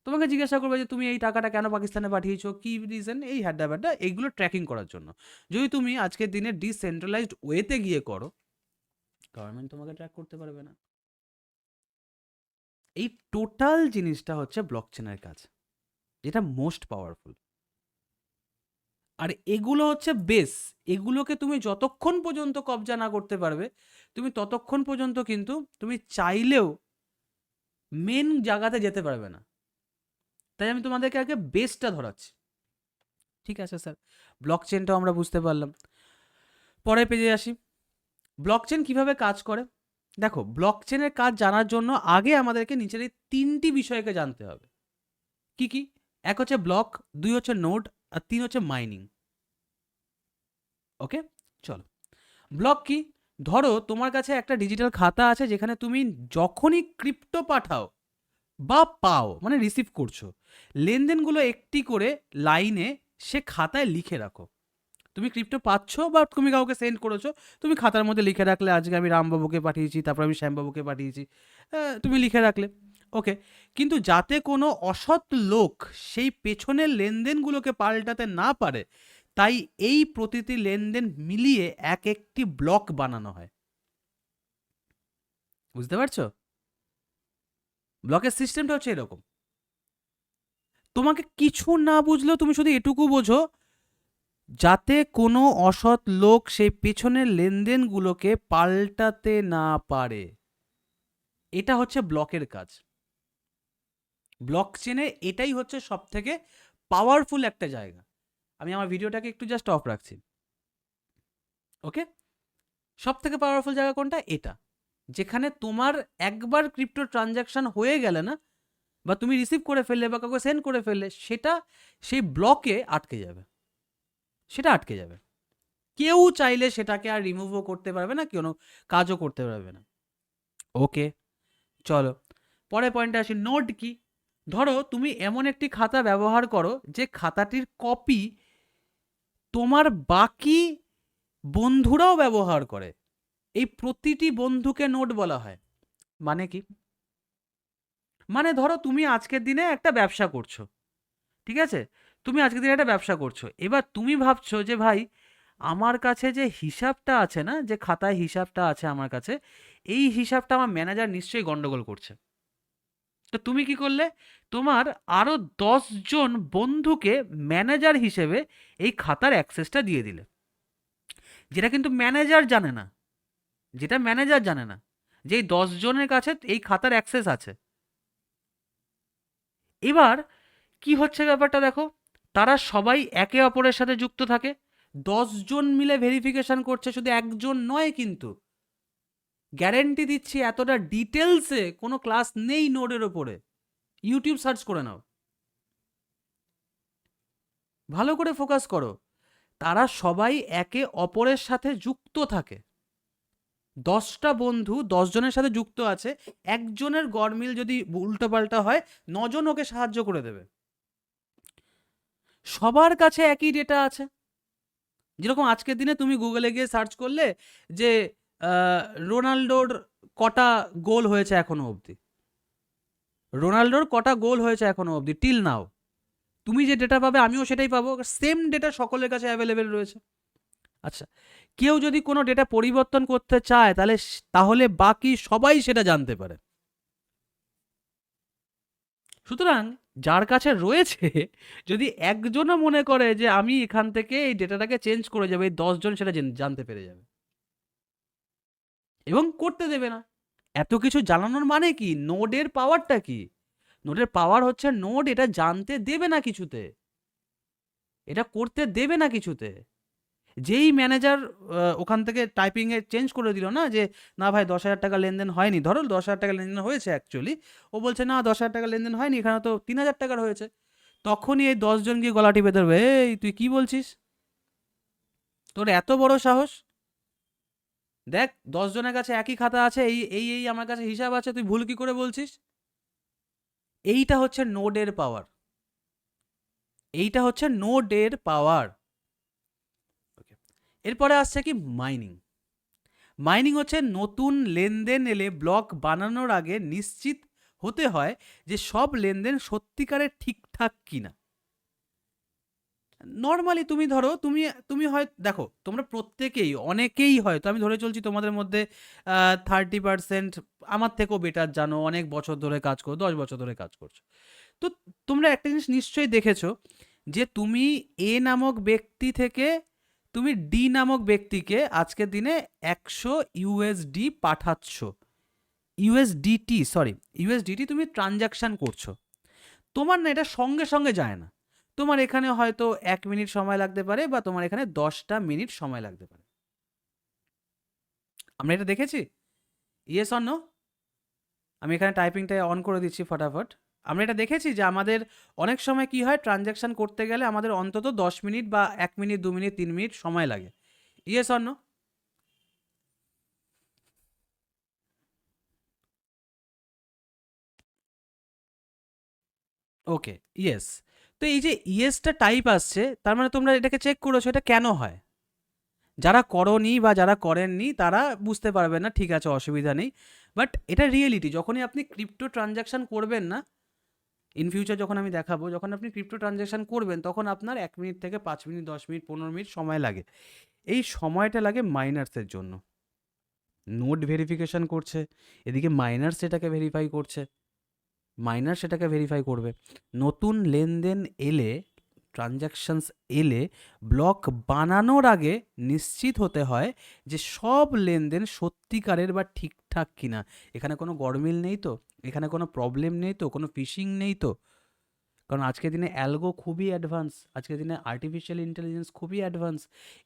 তোমাকে জিজ্ঞাসা করবে যে তুমি এই টাকাটা কেন পাকিস্তানে পাঠিয়েছো, কি রিজন, এই হ্যাড্ডা ব্যাড্ডা, এইগুলো ট্র্যাকিং করার জন্য। যদি তুমি আজকের দিনে ডিসেন্ট্রালাইজড ওয়েতে গিয়ে করো, গভর্নমেন্ট তোমাকে ট্র্যাক করতে পারবে না। এই টোটাল জিনিসটা হচ্ছে ব্লকচেনের কাজ, যেটা মোস্ট পাওয়ারফুল। আর এগুলো হচ্ছে বেস। এগুলোকে তুমি যতক্ষণ পর্যন্ত কবজা না করতে পারবে, তুমি ততক্ষণ পর্যন্ত কিন্তু তুমি চাইলেও মেন জায়গাতে যেতে পারবে না। তাই আমি তোমাদেরকে আগে বেসটা ধরাচ্ছি। ঠিক আছে স্যার, ব্লক চেনটাও আমরা বুঝতে পারলাম। পরের পেজে আসি। ব্লক চেন কীভাবে কাজ করে? দেখো, ব্লক চেনের কাজ জানার জন্য আগে আমাদেরকে নিচের এই 3টি বিষয়কে জানতে হবে। কি কি? এক হচ্ছে ব্লক, 2 হচ্ছে নোড, আর 3 হচ্ছে মাইনিং। ওকে, চলো। ব্লক কি? ধরো তোমার কাছে একটা ডিজিটাল খাতা আছে যেখানে তুমি যখনই ক্রিপ্টো পাঠাও বা পাও, মানে রিসিভ করছো, লেনদেনগুলো একটি করে লাইনে সে খাতায় লিখে রাখো। তুমি ক্রিপ্টো পাচ্ছ বা তুমি কাউকে সেন্ড করেছো, তুমি খাতার মধ্যে লিখে রাখলে আজকে আমি রামবাবুকে পাঠিয়েছি, তারপর আমি শ্যামবাবুকে পাঠিয়েছি, তুমি লিখে রাখলে। ওকে, কিন্তু যাতে কোনো অসৎ লোক সেই পেছনের লেনদেনগুলোকে পাল্টাতে না পারে, তাই এই প্রতিটি লেনদেন মিলিয়ে এক একটি ব্লক বানানো হয়। বুঝতে পারছো? ব্লকের সিস্টেমটা হচ্ছে এরকম। তোমাকে কিছু না বুঝলেও তুমি শুধু এটুকু বোঝো, যাতে কোনো অসৎ লোক সেই পেছনের লেনদেনগুলোকে পাল্টাতে না পারে। এটা হচ্ছে ব্লকের কাজ। ব্লক চেনে এটাই হচ্ছে সব থেকে পাওয়ারফুল একটা জায়গা। আমি আমার ভিডিওটাকে একটু জাস্ট অফ রাখছি। ওকে, সব থেকে পাওয়ারফুল জায়গা কোনটা? এটা, যেখানে তোমার একবার ক্রিপ্টো ট্রানজ্যাকশন হয়ে গেলে না, বা তুমি রিসিভ করে ফেললে বা কাউকে সেন্ড করে ফেললে, সেটা সেই ব্লকে আটকে যাবে। সেটা আটকে যাবে, কেউ চাইলে সেটাকে আর রিমুভও করতে পারবে না, কোনো কাজও করতে পারবে না। ওকে, চলো পরের পয়েন্টে আসি। নোড কি? ধরো তুমি এমন একটি খাতা ব্যবহার করো যে খাতাটির কপি তোমার বাকি বন্ধুরাও ব্যবহার করে। এই প্রতিটি বন্ধুকে নোড বলা হয়। মানে কি? মানে ধরো তুমি আজকের দিনে একটা ব্যবসা করছো, ঠিক আছে? তুমি আজকের দিনে একটা ব্যবসা করছো, এবার তুমি ভাবছো যে ভাই, আমার কাছে যে হিসাবটা আছে না, যে খাতায় হিসাবটা আছে আমার কাছে, এই হিসাবটা আমার ম্যানেজার নিশ্চয়ই গন্ডগোল করছে। তো তুমি কি করলে? তোমার আরো 10 জন বন্ধুকে ম্যানেজার হিসেবে এই খাতার অ্যাক্সেসটা দিয়ে দিলে। যেটা কিন্তু ম্যানেজার জানে না, যেটা ম্যানেজার জানে না যে এই 10 জনের কাছে এই খাতার অ্যাক্সেস আছে। এবার কি হচ্ছে ব্যাপারটা দেখো, তারা সবাই একে অপরের সাথে যুক্ত থাকে। 10 জন মিলে ভেরিফিকেশন করছে, শুধু একজন নয় কিন্তু। গ্যারেন্টি দিচ্ছি এতটা ডিটেলসে কোনো ক্লাস নেই নোডের ওপরে, ইউটিউব সার্চ করে নাও, ভালো করে ফোকাস করো। তারা সবাই একে অপরের সাথে যুক্ত থাকে। 10টা বন্ধু 10 জনের সাথে যুক্ত আছে, একজনের গরমিল যদি উল্টোপাল্টা হয়, 9 জন ওকে সাহায্য করে দেবে। সবার কাছে একই ডেটা আছে। যেরকম আজকের দিনে তুমি গুগলে গিয়ে সার্চ করলে যে রোনাল্ডোর কটা গোল হয়েছে এখনো অবধি, রোনাল্ডোর কটা গোল হয়েছে এখনো অবধি টিল নাও, তুমি যে ডেটা পাবে আমিও সেটাই পাবো, সেম ডেটা সকলের কাছে অ্যাভেলেবেল রয়েছে। আচ্ছা, কেউ যদি কোনো ডেটা পরিবর্তন করতে চায়, তাহলে বাকি সবাই সেটা জানতে পারে। সুতরাং যার কাছে রয়েছে, যদি একজনও মনে করে যে আমি এখান থেকে এই ডেটাটাকে চেঞ্জ করে যাবে, এই 10 জন সেটা জানতে পেরে যাবে এবং করতে দেবে না। এত কিছু জানানোর মানে কি? নোডের পাওয়ারটা কি? নোডের পাওয়ার হচ্ছে নোড এটা জানতে দেবে না কিছুতে, এটা করতে দেবে না কিছুতে। যেই ম্যানেজার ওখান থেকে টাইপিংয়ে চেঞ্জ করে দিল না, যে না ভাই 10,000 টাকা লেনদেন হয়নি, ধরো 10,000 টাকা লেনদেন হয়েছে অ্যাকচুয়ালি, ও বলছে না 10,000 টাকা লেনদেন হয়নি, এখানে তো 3,000 টাকার হয়েছে। তখনই এই 10 জন গিয়ে গলা টিপে ধরবে, এই তুই কি বলছিস, তোর এত বড় সাহস, দেখ 10 জনের কাছে একই খাতা আছে, এই এই এই আমার কাছে হিসাব আছে, তুই ভুল কি করে বলছিস? এইটা হচ্ছে নোডের পাওয়ার, এইটা হচ্ছে নোডের পাওয়ার। এরপরে আসছে কি? মাইনিং। মাইনিং হচ্ছে নতুন লেনদেন এলে ব্লক বানানোর আগে নিশ্চিত হতে হয় যে সব লেনদেন সত্যিকারের ঠিকঠাক কিনা। নর্মালি তুমি ধরো, তুমি তুমি হয় দেখো, তোমরা প্রত্যেকেই, অনেকেই হয়তো, আমি ধরে চলছি তোমাদের মধ্যে 30% আমার থেকেও বেটার জানো, অনেক বছর ধরে কাজ করো, 10 বছর ধরে কাজ করছো। তো তোমরা একটা জিনিস নিশ্চয়ই দেখেছো যে তুমি এ নামক ব্যক্তি থেকে তুমি ডি নামক ব্যক্তিকে আজকের দিনে 100 ইউএসডি পাঠাচ্ছ, ইউএসডিটি তুমি ট্রানজাকশন করছো। তোমার না এটা সঙ্গে সঙ্গে যায় না, তোমার এখানে হয়তো 1 মিনিট সময় লাগতে পারে বা তোমার এখানে 10টা মিনিট সময় লাগতে পারে। আমরা এটা দেখেছি, ইয়েস অর নো? আমি এখানে টাইপিংটা অন করে দিচ্ছি ফটাফট। আমরা এটা দেখেছি যে আমাদের অনেক সময় কি হয়, ট্রানজ্যাকশন করতে গেলে আমাদের অন্তত 10 মিনিট বা 1 মিনিট 2 মিনিট 3 মিনিট সময় লাগে, yes or no? Okay, yes. তো এই যে ইয়েসটা টাইপ আসছে, তার মানে তোমরা এটাকে চেক করেছো এটা কেন হয়। যারা করনি বা যারা করেননি তারা বুঝতে পারবে না, ঠিক আছে অসুবিধা নেই। বাট এটা রিয়েলিটি, যখনই আপনি ক্রিপ্টো ট্রানজ্যাকশন করবেন না, ইন ফিউচার যখন আমি দেখাবো, যখন আপনি ক্রিপ্টো ট্রানজ্যাকশন করবেন তখন আপনার 1 মিনিট থেকে 5 মিনিট 10 মিনিট 15 মিনিট সময় লাগে। এই সময়টা লাগে মাইনার্সের জন্য। নোট ভেরিফিকেশন করছে, এদিকে মাইনার্স সেটাকে ভেরিফাই করছে, মাইনার সেটাকে ভেরিফাই করবে। নতুন লেনদেন এলে, ট্রানজ্যাকশনস এলে ব্লক বানানোর আগে নিশ্চিত হতে হয় যে সব লেনদেন সত্যিকারের বা ঠিকঠাক কিনা, এখানে কোনো গরমিল নেই তো, এখানে কোনো প্রবলেম নেই তো, কোনো ফিশিং নেই তো। কারণ আজকের দিনে অ্যালগো খুবই অ্যাডভান্স, আজকের দিনে আর্টিফিশিয়াল ইন্টেলিজেন্স খুবই অ্যাডভান্স,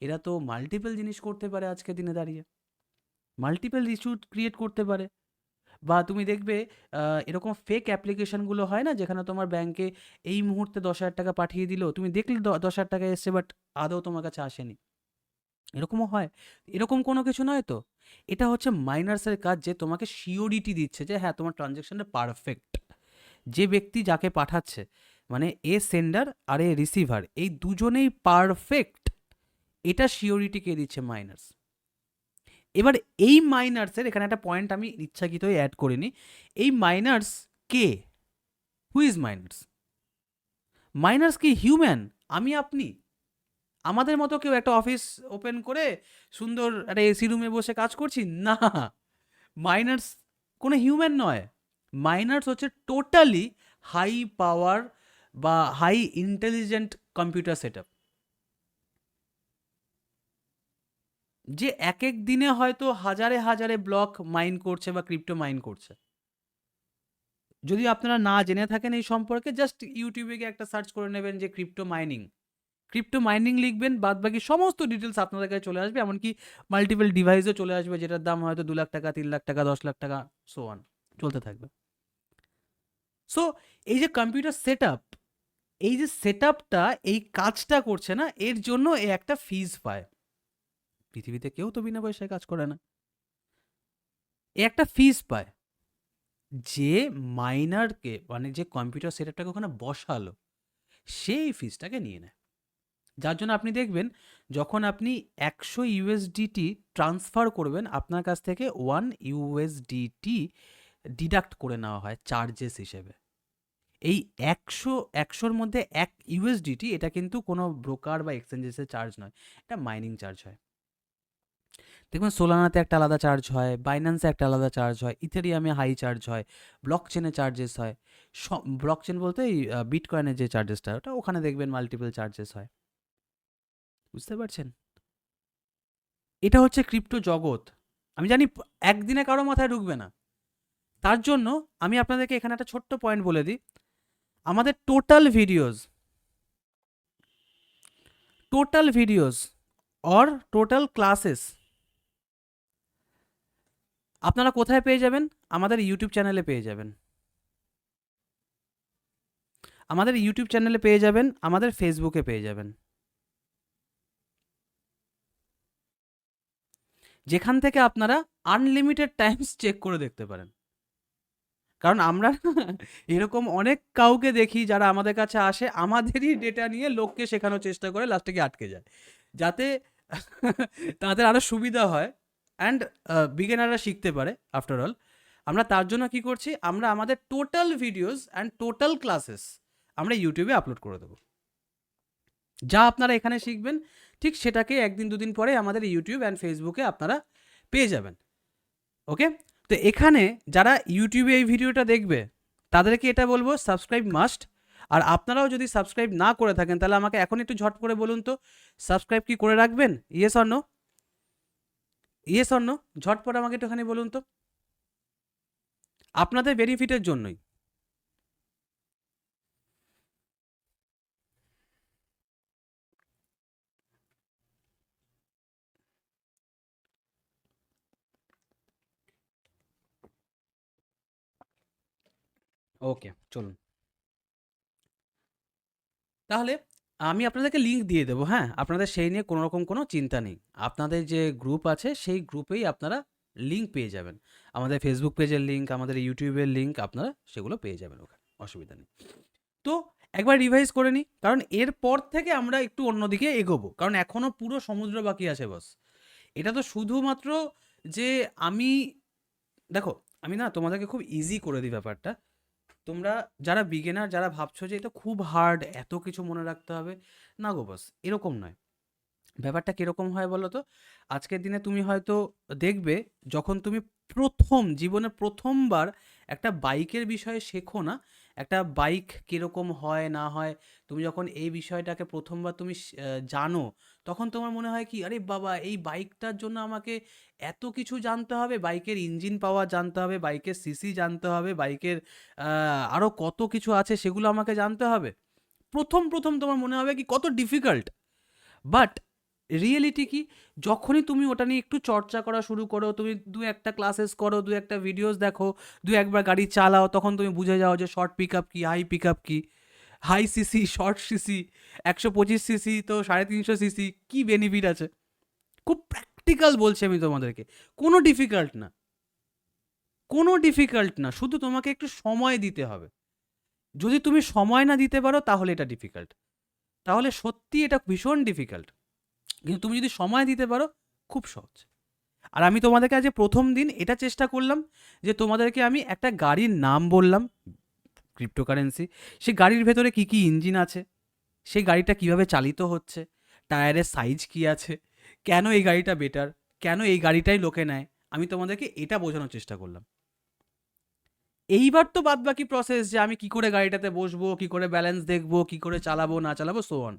এরা তো মাল্টিপল জিনিস করতে পারে আজকের দিনে দাঁড়িয়ে, মাল্টিপল ইস্যু ক্রিয়েট করতে পারে। বা তুমি দেখবে এরকম ফেক অ্যাপ্লিকেশনগুলো হয় না, যেখানে তোমার ব্যাংকে এই মুহূর্তে 10,000 টাকা পাঠিয়ে দিল, তুমি দেখলে 10,000 টাকা এসছে বাট আদৌ তোমার কাছে আসেনি, এরকমও হয়। এরকম কোনো কিছু নয় তো, এটা হচ্ছে মাইনার্সের কাজ, যে তোমাকে সিওরিটি দিচ্ছে যে হ্যাঁ তোমার ট্রানজ্যাকশনটা পারফেক্ট। যে ব্যক্তি যাকে পাঠাচ্ছে, মানে এ সেন্ডার আর এ রিসিভার, এই দুজনেই পারফেক্ট, এটা সিওরিটি কে দিচ্ছে? মাইনার্স। এবার এই মাইনার্সের এখানে একটা পয়েন্ট আমি ইচ্ছাকৃতই অ্যাড করিনি, এই minors K? Who is minors? Minors কি হিউম্যান? আমি আপনি, আমাদের মতো কেউ একটা অফিস ওপেন করে সুন্দর একটা এসি রুমে বসে কাজ করছি না, মাইনার্স কোনো হিউম্যান নয়। মাইনার্স হচ্ছে টোটালি হাই পাওয়ার বা high intelligent computer set up, যে এক এক দিনে হয়তো হাজারে হাজারে ব্লক মাইন করছে বা ক্রিপ্টো মাইন করছে। যদি আপনারা না জেনে থাকেন এই সম্পর্কে, জাস্ট ইউটিউবে গিয়ে একটা সার্চ করে নেবেন যে ক্রিপ্টো মাইনিং লিখবেন, বাদ বাকি সমস্ত ডিটেলস আপনাদের কাছে চলে আসবে, এমনকি মাল্টিপল ডিভাইসও চলে আসবে, যেটার দাম হয়তো 2 লাখ টাকা 3 লাখ টাকা 10 লাখ টাকা সো অন চলতে থাকবে। সো এই যে কম্পিউটার সেট আপ, এই যে সেট আপটা এই কাজটা করছে না, এর জন্য এ একটা ফিজ পায়। পৃথিবীতে কেউ তো বিনা পয়সায় কাজ করে না, এ একটা ফিজ পায়। যে মাইনারকে, মানে যে কম্পিউটার সেট আপটাকে ওখানে বসালো, সেই ফিজটাকে নিয়ে নেয়। যার জন্য আপনি দেখবেন যখন আপনি 100 ইউএসডিটি ট্রান্সফার করবেন, আপনার কাছ থেকে 1 ইউএসডিটি ডিডাক্ট করে নেওয়া হয় চার্জেস হিসেবে। এই 100-100-র মধ্যে 1 ইউএসডিটি, এটা কিন্তু কোনো ব্রোকার বা এক্সচেঞ্জেসের চার্জ নয়, এটা মাইনিং চার্জ হয়। দেখবেন সোলানাতে একটা আলাদা চার্জ হয়, বাইন্যান্সে একটা আলাদা চার্জ হয়, ইথেরিয়ামে হাই চার্জ হয়, ব্লক চেনে চার্জেস হয়। ব্লক চেন বলতে এই বিটকয়েনের যে চার্জেসটা, ওটা ওখানে দেখবেন মাল্টিপল চার্জেস হয়। বুঝতে পারছেন? এটা হচ্ছে ক্রিপ্টো জগৎ। আমি জানি একদিনে কারো মাথায় ঢুকবে না, তার জন্য আমি আপনাদেরকে এখানে একটা ছোট্ট পয়েন্ট বলে দিই। আমাদের total videos or total classes আপনারা কোথায় পেয়ে যাবেন? আমাদের ইউটিউব চ্যানেলে পেয়ে যাবেন, আমাদের ইউটিউব চ্যানেলে পেয়ে যাবেন, আমাদের ফেসবুকে পেয়ে যাবেন, যেখান থেকে আপনারা আনলিমিটেড টাইমস চেক করে দেখতে পারেন। কারণ আমরা এরকম অনেক কাউকে দেখি যারা আমাদের কাছে আসে, আমাদেরই ডেটা নিয়ে লোককে শেখানোর চেষ্টা করে, লাস্টে গিয়ে আটকে যায়, যাতে তাদের আরও সুবিধা হয় অ্যান্ড বিগিনাররা শিখতে পারে। আফটার অল আমরা তার জন্য কি করছি, আমরা আমাদের total videos and total classes আমরা ইউটিউবে আপলোড করে দেবো। যা আপনারা এখানে শিখবেন, ঠিক সেটাকে একদিন দুদিন পরে আমাদের ইউটিউব অ্যান্ড ফেসবুকে আপনারা পেয়ে যাবেন। ওকে, তো এখানে যারা ইউটিউবে এই ভিডিওটা দেখবে তাদেরকে এটা বলবো, সাবস্ক্রাইব মাস্ট। আর আপনারাও যদি সাবস্ক্রাইব না করে থাকেন তাহলে আমাকে এখন একটু ঝট করে বলুন তো, সাবস্ক্রাইব কি করে রাখবেন? Yes or no? Yes or no? ঝটপট আমাকে একটুখানি বলুন তো, আপনাদের বেনিফিটের জন্যই। ওকে, চলুন। তাহলে আমি আপনাদেরকে লিঙ্ক দিয়ে দেবো, হ্যাঁ? আপনাদের সেই নিয়ে কোনো রকম কোনো চিন্তা নেই। আপনাদের যে গ্রুপ আছে সেই গ্রুপেই আপনারা লিঙ্ক পেয়ে যাবেন। আমাদের ফেসবুক পেজের লিঙ্ক, আমাদের ইউটিউবের লিঙ্ক আপনারা সেগুলো পেয়ে যাবেন ওখানে, অসুবিধা নেই। তো একবার রিভাইজ করে নিই, কারণ এরপর থেকে আমরা একটু অন্যদিকে এগোবো, কারণ এখনও পুরো সমুদ্র বাকি আছে বস। এটা তো শুধুমাত্র যে আমি, দেখো, আমি না তোমাদেরকে খুব ইজি করে দিই ব্যাপারটা। তোমরা যারা বিগিনার, যারা ভাবছো যে এটা খুব হার্ড, এত কিছু মনে রাখতে হবে, না গো বস, এরকম নয়। ব্যাপারটা কিরকম হয় বলো তো? আজকের দিনে তুমি হয়তো দেখবে, যখন তুমি প্রথম জীবনে প্রথমবার একটা বাইকের বিষয়ে শেখো না, একটা বাইক কিরকম হয় না হয়, তুমি যখন এই বিষয়টাকে প্রথমবার তুমি জানো, তখন তোমার মনে হয় কি, আরে বাবা, এই বাইকটার জন্য আমাকে এত কিছু জানতে হবে, বাইকের ইঞ্জিন পাওয়ার জানতে হবে, বাইকের সিসি জানতে হবে, বাইকের আরও কত কিছু আছে সেগুলো আমাকে জানতে হবে। প্রথম প্রথম তোমার মনে হবে কি কত ডিফিকাল্ট। বাট রিয়েলিটি কি, যখনই তুমি ওটা নিয়ে একটু চর্চা করা শুরু করো, তুমি দু একটা ক্লাসেস করো, দু একটা ভিডিওস দেখো, দু একবার গাড়ি চালাও, তখন তুমি বুঝে যাও যে শর্ট পিক আপ কী, হাই পিক আপ কী, high CC, short CC, 125 CC তো 350 সিসি, কী বেনিফিট আছে। খুব প্র্যাকটিক্যাল বলছি আমি তোমাদেরকে, কোনো ডিফিকাল্ট না, কোনো ডিফিকাল্ট না, শুধু তোমাকে একটু সময় দিতে হবে। যদি তুমি সময় না দিতে পারো তাহলে এটা ডিফিকাল্ট, তাহলে সত্যি এটা ভীষণ ডিফিকাল্ট। কিন্তু তুমি যদি সময় দিতে পারো, খুব সহজ। আর আমি তোমাদেরকে আজ প্রথম দিন এটা চেষ্টা করলাম যে তোমাদেরকে আমি একটা গাড়ির নাম বললাম, ক্রিপ্টোকারেন্সি, সেই গাড়ির ভেতরে কি কি ইঞ্জিন আছে, সেই গাড়িটা কিভাবে চালিত হচ্ছে, টায়ারের সাইজ কি আছে, কেন এই গাড়িটা বেটার, কেন এই গাড়িটাই লোকে নেয়, আমি তোমাদেরকে এটা বোঝানোর চেষ্টা করলাম। এইবার তো বাদ বাকি প্রসেস, যে আমি কি করে গাড়িটাতে বসবো, কি করে ব্যালেন্স দেখবো, কি করে চালাবো না চালাবো, সো অন,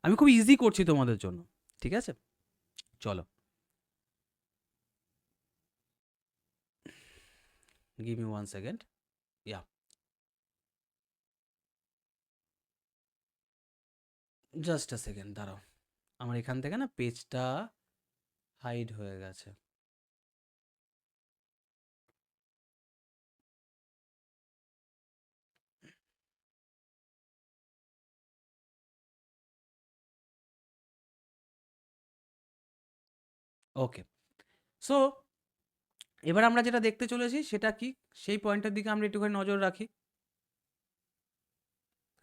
আমি খুব ইজি করছি তোমাদের জন্য। ঠিক আছে, চলো, গিভ মি 1 সেকেন্ড। ইয়া, জাস্ট আ সেকেন্ড দাঁড়াও, আমার এখান থেকে না পেজটা হাইড হয়ে গেছে। ওকে, সো এবার আমরা যেটা দেখতে চলেছি সেটা কি, সেই পয়েন্টের দিকে আমরা একটুখানি নজর রাখি,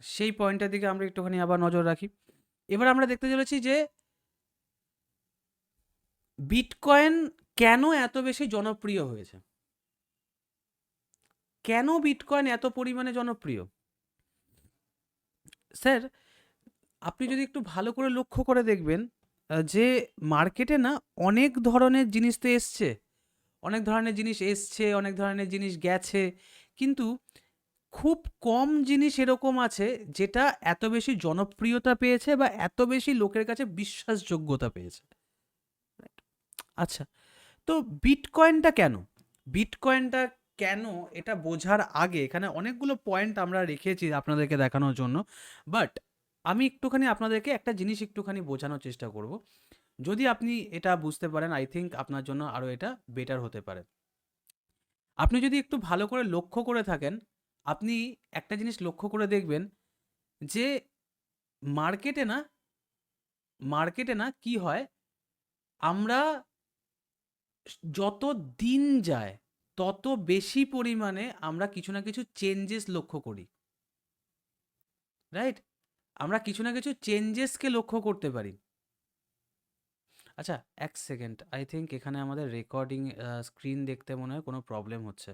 সেই পয়েন্টের দিকে আমরা একটুখানি আবার নজর রাখি। এবার আমরা দেখতে চলেছি যে বিটকয়েন কেন এত বেশি জনপ্রিয় হয়েছে, কেন বিটকয়েন এত পরিমাণে জনপ্রিয়। স্যার, আপনি যদি একটু ভালো করে লক্ষ্য করে দেখবেন, যে মার্কেটে না অনেক ধরনের জিনিস তো এসছে, অনেক ধরনের জিনিস এসছে, অনেক ধরনের জিনিস গেছে, কিন্তু খুব কম জিনিস এরকম আছে যেটা এত বেশি জনপ্রিয়তা পেয়েছে বা এত বেশি লোকের কাছে বিশ্বাসযোগ্যতা পেয়েছে। আচ্ছা, তো বিটকয়েনটা কেন, বিটকয়েনটা কেন, এটা বোঝার আগে এখানে অনেকগুলো পয়েন্ট আমরা রেখেছি আপনাদেরকে দেখানোর জন্য। বাট আমি একটুখানি আপনাদেরকে একটা জিনিস একটুখানি বোঝানোর চেষ্টা করব, যদি আপনি এটা বুঝতে পারেন, আই থিঙ্ক আপনার জন্য আরও এটা বেটার হতে পারে। আপনি যদি একটু ভালো করে লক্ষ্য করে থাকেন, আপনি একটা জিনিস লক্ষ্য করে দেখবেন যে মার্কেটে না, মার্কেটে না কি হয়, আমরা যত দিন যায় তত বেশি পরিমাণে আমরা কিছু না কিছু চেঞ্জেস লক্ষ্য করি, রাইট? আমরা কিছু না কিছু চেঞ্জেসকে লক্ষ্য করতে পারি। আচ্ছা, 1 সেকেন্ড, আই থিঙ্ক এখানে আমাদের রেকর্ডিং স্ক্রিন দেখতে মনে হয় কোনো প্রবলেম হচ্ছে।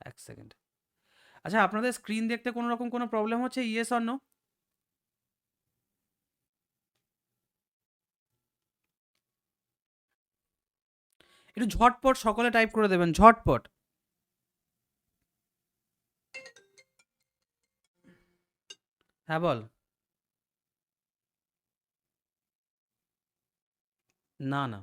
1 সেকেন্ড। আচ্ছা, আপনাদের স্ক্রিন দেখতে কোনো রকম কোনো প্রবলেম হচ্ছে, ইয়েস অর নো? একটু ঝটপট সকলে টাইপ করে দেবেন, ঝটপট। হ্যাঁ বল। না না,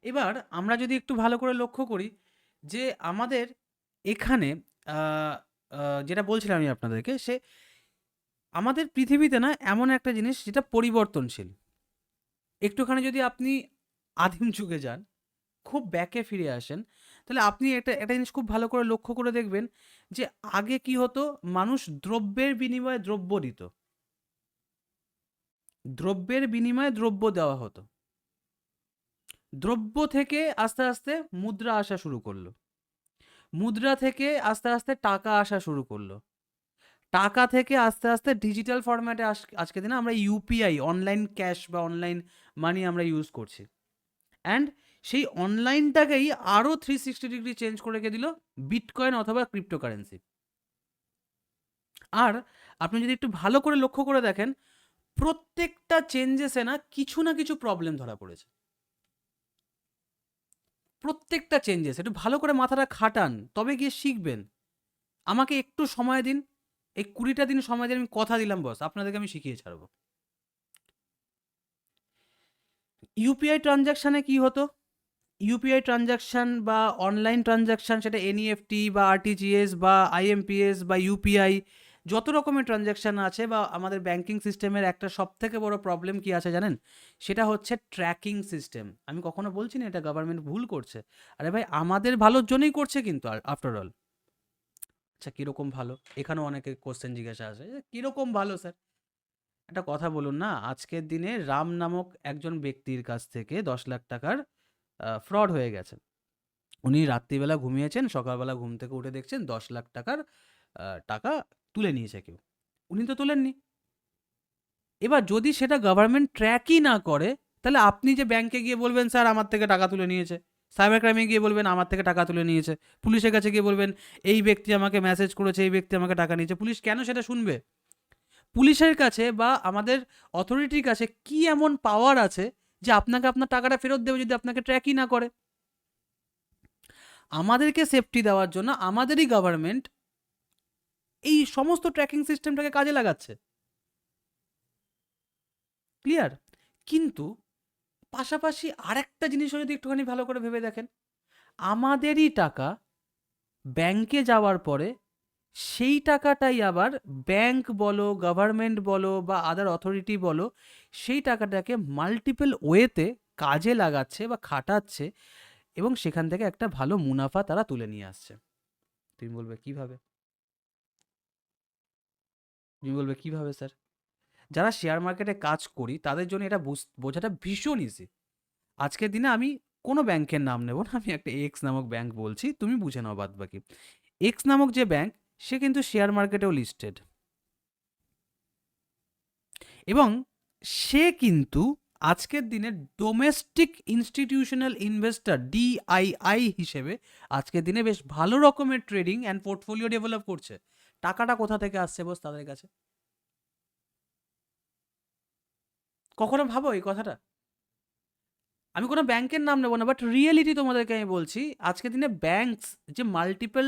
এবার আমরা যদি একটু ভালো করে লক্ষ্য করি যে আমাদের এখানে আহ, যেটা বলছিলাম আমি আপনাদেরকে, সে আমাদের পৃথিবীতে না এমন একটা জিনিস যেটা পরিবর্তনশীল। একটুখানি যদি আপনি আদিম যুগে যান, খুব ব্যাকে ফিরে আসেন, তাহলে আপনি একটা একটা জিনিস খুব ভালো করে লক্ষ্য করে দেখবেন যে আগে কি হতো, মানুষ দ্রব্যের বিনিময়ে দ্রব্য দিত, দ্রব্যের বিনিময়ে দ্রব্য দেওয়া হতো। দ্রব্য থেকে আস্তে আস্তে মুদ্রা আসা শুরু করলো, মুদ্রা থেকে আস্তে আস্তে টাকা আসা শুরু করলো, টাকা থেকে আস্তে আস্তে ডিজিটাল ফরম্যাটে আজকে দিনে আমরা ইউপিআই, অনলাইন ক্যাশ বা অনলাইন মানি আমরা ইউজ করছি। অ্যান্ড সেই অনলাইনটাকেই আরও 360 ডিগ্রি চেঞ্জ করে রেখে দিল বিটকয়েন অথবা ক্রিপ্টোকারেন্সি। আর আপনি যদি একটু ভালো করে লক্ষ্য করে দেখেন, প্রত্যেকটা চেঞ্জেসে না কিছু প্রবলেম ধরা পড়েছে। প্রত্যেকটা চেঞ্জেস একটু ভালো করে মাথাটা খাটান, তবে গিয়ে শিখবেন। আমাকে একটু সময় দিন, এই 20টা দিন সময় দিন, আমি কথা দিলাম বস, আপনাদেরকে আমি শিখিয়ে ছাড়বো। ইউপিআই ট্রানজ্যাকশানে কি হতো, ইউপিআই ট্রানজ্যাকশান বা অনলাইন ট্রানজ্যাকশান, সেটা এনইএফটি বা আরটিজিএস বা আইএমপিএস বা ইউপিআই, যত রকমের ট্রানজ্যাকশান আছে বা আমাদের ব্যাংকিং সিস্টেমের একটা সব থেকে বড় প্রবলেম কি আছে জানেন? সেটা হচ্ছে ট্র্যাকিং সিস্টেম। আমি কখনো বলছি না এটা গভর্নমেন্ট ভুল করছে, আরে ভাই আমাদের ভালোর জন্যই করছে কিন্তু, আফটার অল। আচ্ছা, কীরকম ভালো? এখানেও অনেকে কোশ্চেন জিজ্ঞাসা আছে যে কীরকম ভালো স্যার। একটা কথা বলুন না, আজকের দিনে রাম নামক একজন ব্যক্তির কাছ থেকে 10 লাখ টাকার ফ্রড হয়ে গেছে। উনি রাত্রিবেলা ঘুমিয়েছেন, সকালবেলা ঘুম থেকে উঠে দেখছেন 10 লাখ টাকার টাকা তুলে নিয়েছে কেউ। উনি তো তোলেননি। এবার যদি সেটা গভর্নমেন্ট ট্র্যাকই না করে, তাহলে আপনি যে ব্যাংকে গিয়ে বলবেন স্যার আমার থেকে টাকা তুলে নিয়েছে, সাইবার ক্রাইমে গিয়ে বলবেন আমার থেকে টাকা তুলে নিয়েছে, পুলিশের কাছে গিয়ে বলবেন এই ব্যক্তি আমাকে মেসেজ করেছে, এই ব্যক্তি আমাকে টাকা নিয়েছে, পুলিশ কেন সেটা শুনবে? পুলিশের কাছে বা আমাদের অথরিটির কাছে কি এমন পাওয়ার আছে যে আপনাকে আপনার টাকাটা ফেরত দেবে যদি আপনাকে ট্র্যাকই না করে? আমাদেরকে সেফটি দেওয়ার জন্য আমাদেরই গভর্নমেন্ট এই সমস্ত ট্র্যাকিং সিস্টেমটাকে কাজে লাগাচ্ছে। ক্লিয়ার? কিন্তু পাশাপাশি আরেকটা জিনিসও যদি একটুখানি ভালো করে ভেবে দেখেন, আমাদেরই টাকা ব্যাংকে যাওয়ার পরে সেই টাকাটাই আবার ব্যাংক বলো, গভর্নমেন্ট বলো বা আদার অথরিটি বলো, সেই টাকাটাকে মাল্টিপল ওয়েতে কাজে লাগাচ্ছে বা খাটাচ্ছে, এবং সেখান থেকে একটা ভালো মুনাফা তারা তুলে নিয়ে আসছে। তুমি বলবে কিভাবে? তুমি বলবে কিভাবে স্যার? যারা শেয়ার মার্কেটে কাজ করি তাদের জন্য এটা বোঝাটা ভীষণ ইজি। আজকের দিনে আমি কোনো ব্যাংকের নাম নেব না, আমি একটা এক্স নামক ব্যাংক বলছি, তুমি বুঝে নাও বাদ বাকি। এক্স নামক যে ব্যাংক, সে কিন্তু শেয়ার মার্কেটেও লিস্টেড, এবং সে কিন্তু আজকের দিনে ডোমেস্টিক ইনস্টিটিউশনাল ইনভেস্টর ডিআইআই হিসেবে আজকের দিনে বেশ ভালো রকমের ট্রেডিং অ্যান্ড পোর্টফোলিও ডেভেলপ করছে। টাকাটা কোথা থেকে আসছে বস তাদের কাছে? কখনো ভাবো এই কথাটা? আমি কোনো ব্যাংকের নাম নেবো না, বাট রিয়েলিটি তোমাদেরকে আমি বলছি, আজকের দিনে ব্যাংকস যে মাল্টিপল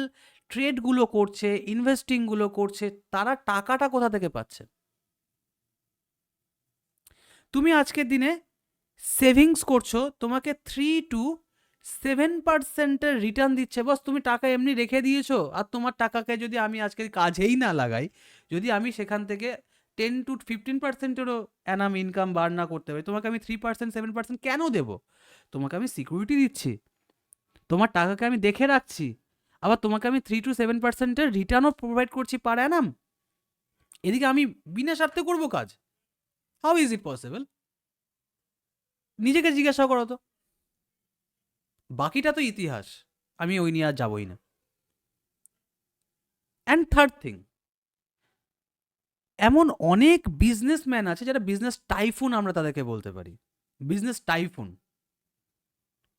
ট্রেডগুলো করছে, ইনভেস্টিংগুলো করছে, তারা টাকাটা কোথা থেকে পাচ্ছে? তুমি আজকের দিনে সেভিংস করছো, তোমাকে 3 to 7% রিটার্ন দিচ্ছে বস, তুমি টাকা এমনি রেখে দিয়েছো, আর তোমার টাকাকে যদি আমি আজকে কাজেই না লাগাই, যদি আমি সেখান থেকে 10 to 15%-এরও অ্যানাম ইনকাম বার না করতে পারি, তোমাকে আমি 3%, 7% কেন দেবো? তোমাকে আমি সিকিউরিটি দিচ্ছি, তোমার টাকাকে আমি দেখে রাখছি, আবার তোমাকে আমি 3 to 7%-এর রিটার্নও প্রোভাইড করছি পার অ্যানাম। এদিকে আমি বিনা স্বার্থে করবো কাজ। How is it possible? নিজেকে জিজ্ঞাসা করো তো। বাকিটা তো ইতিহাস, আমি ওই নিয়ে আর যাবই না। অ্যান্ড থার্ড থিং, এমন অনেক বিজনেসম্যান আছে যারা বিজনেস টাইফুন আমরা তাদেরকে বলতে পারি। Business typhoon.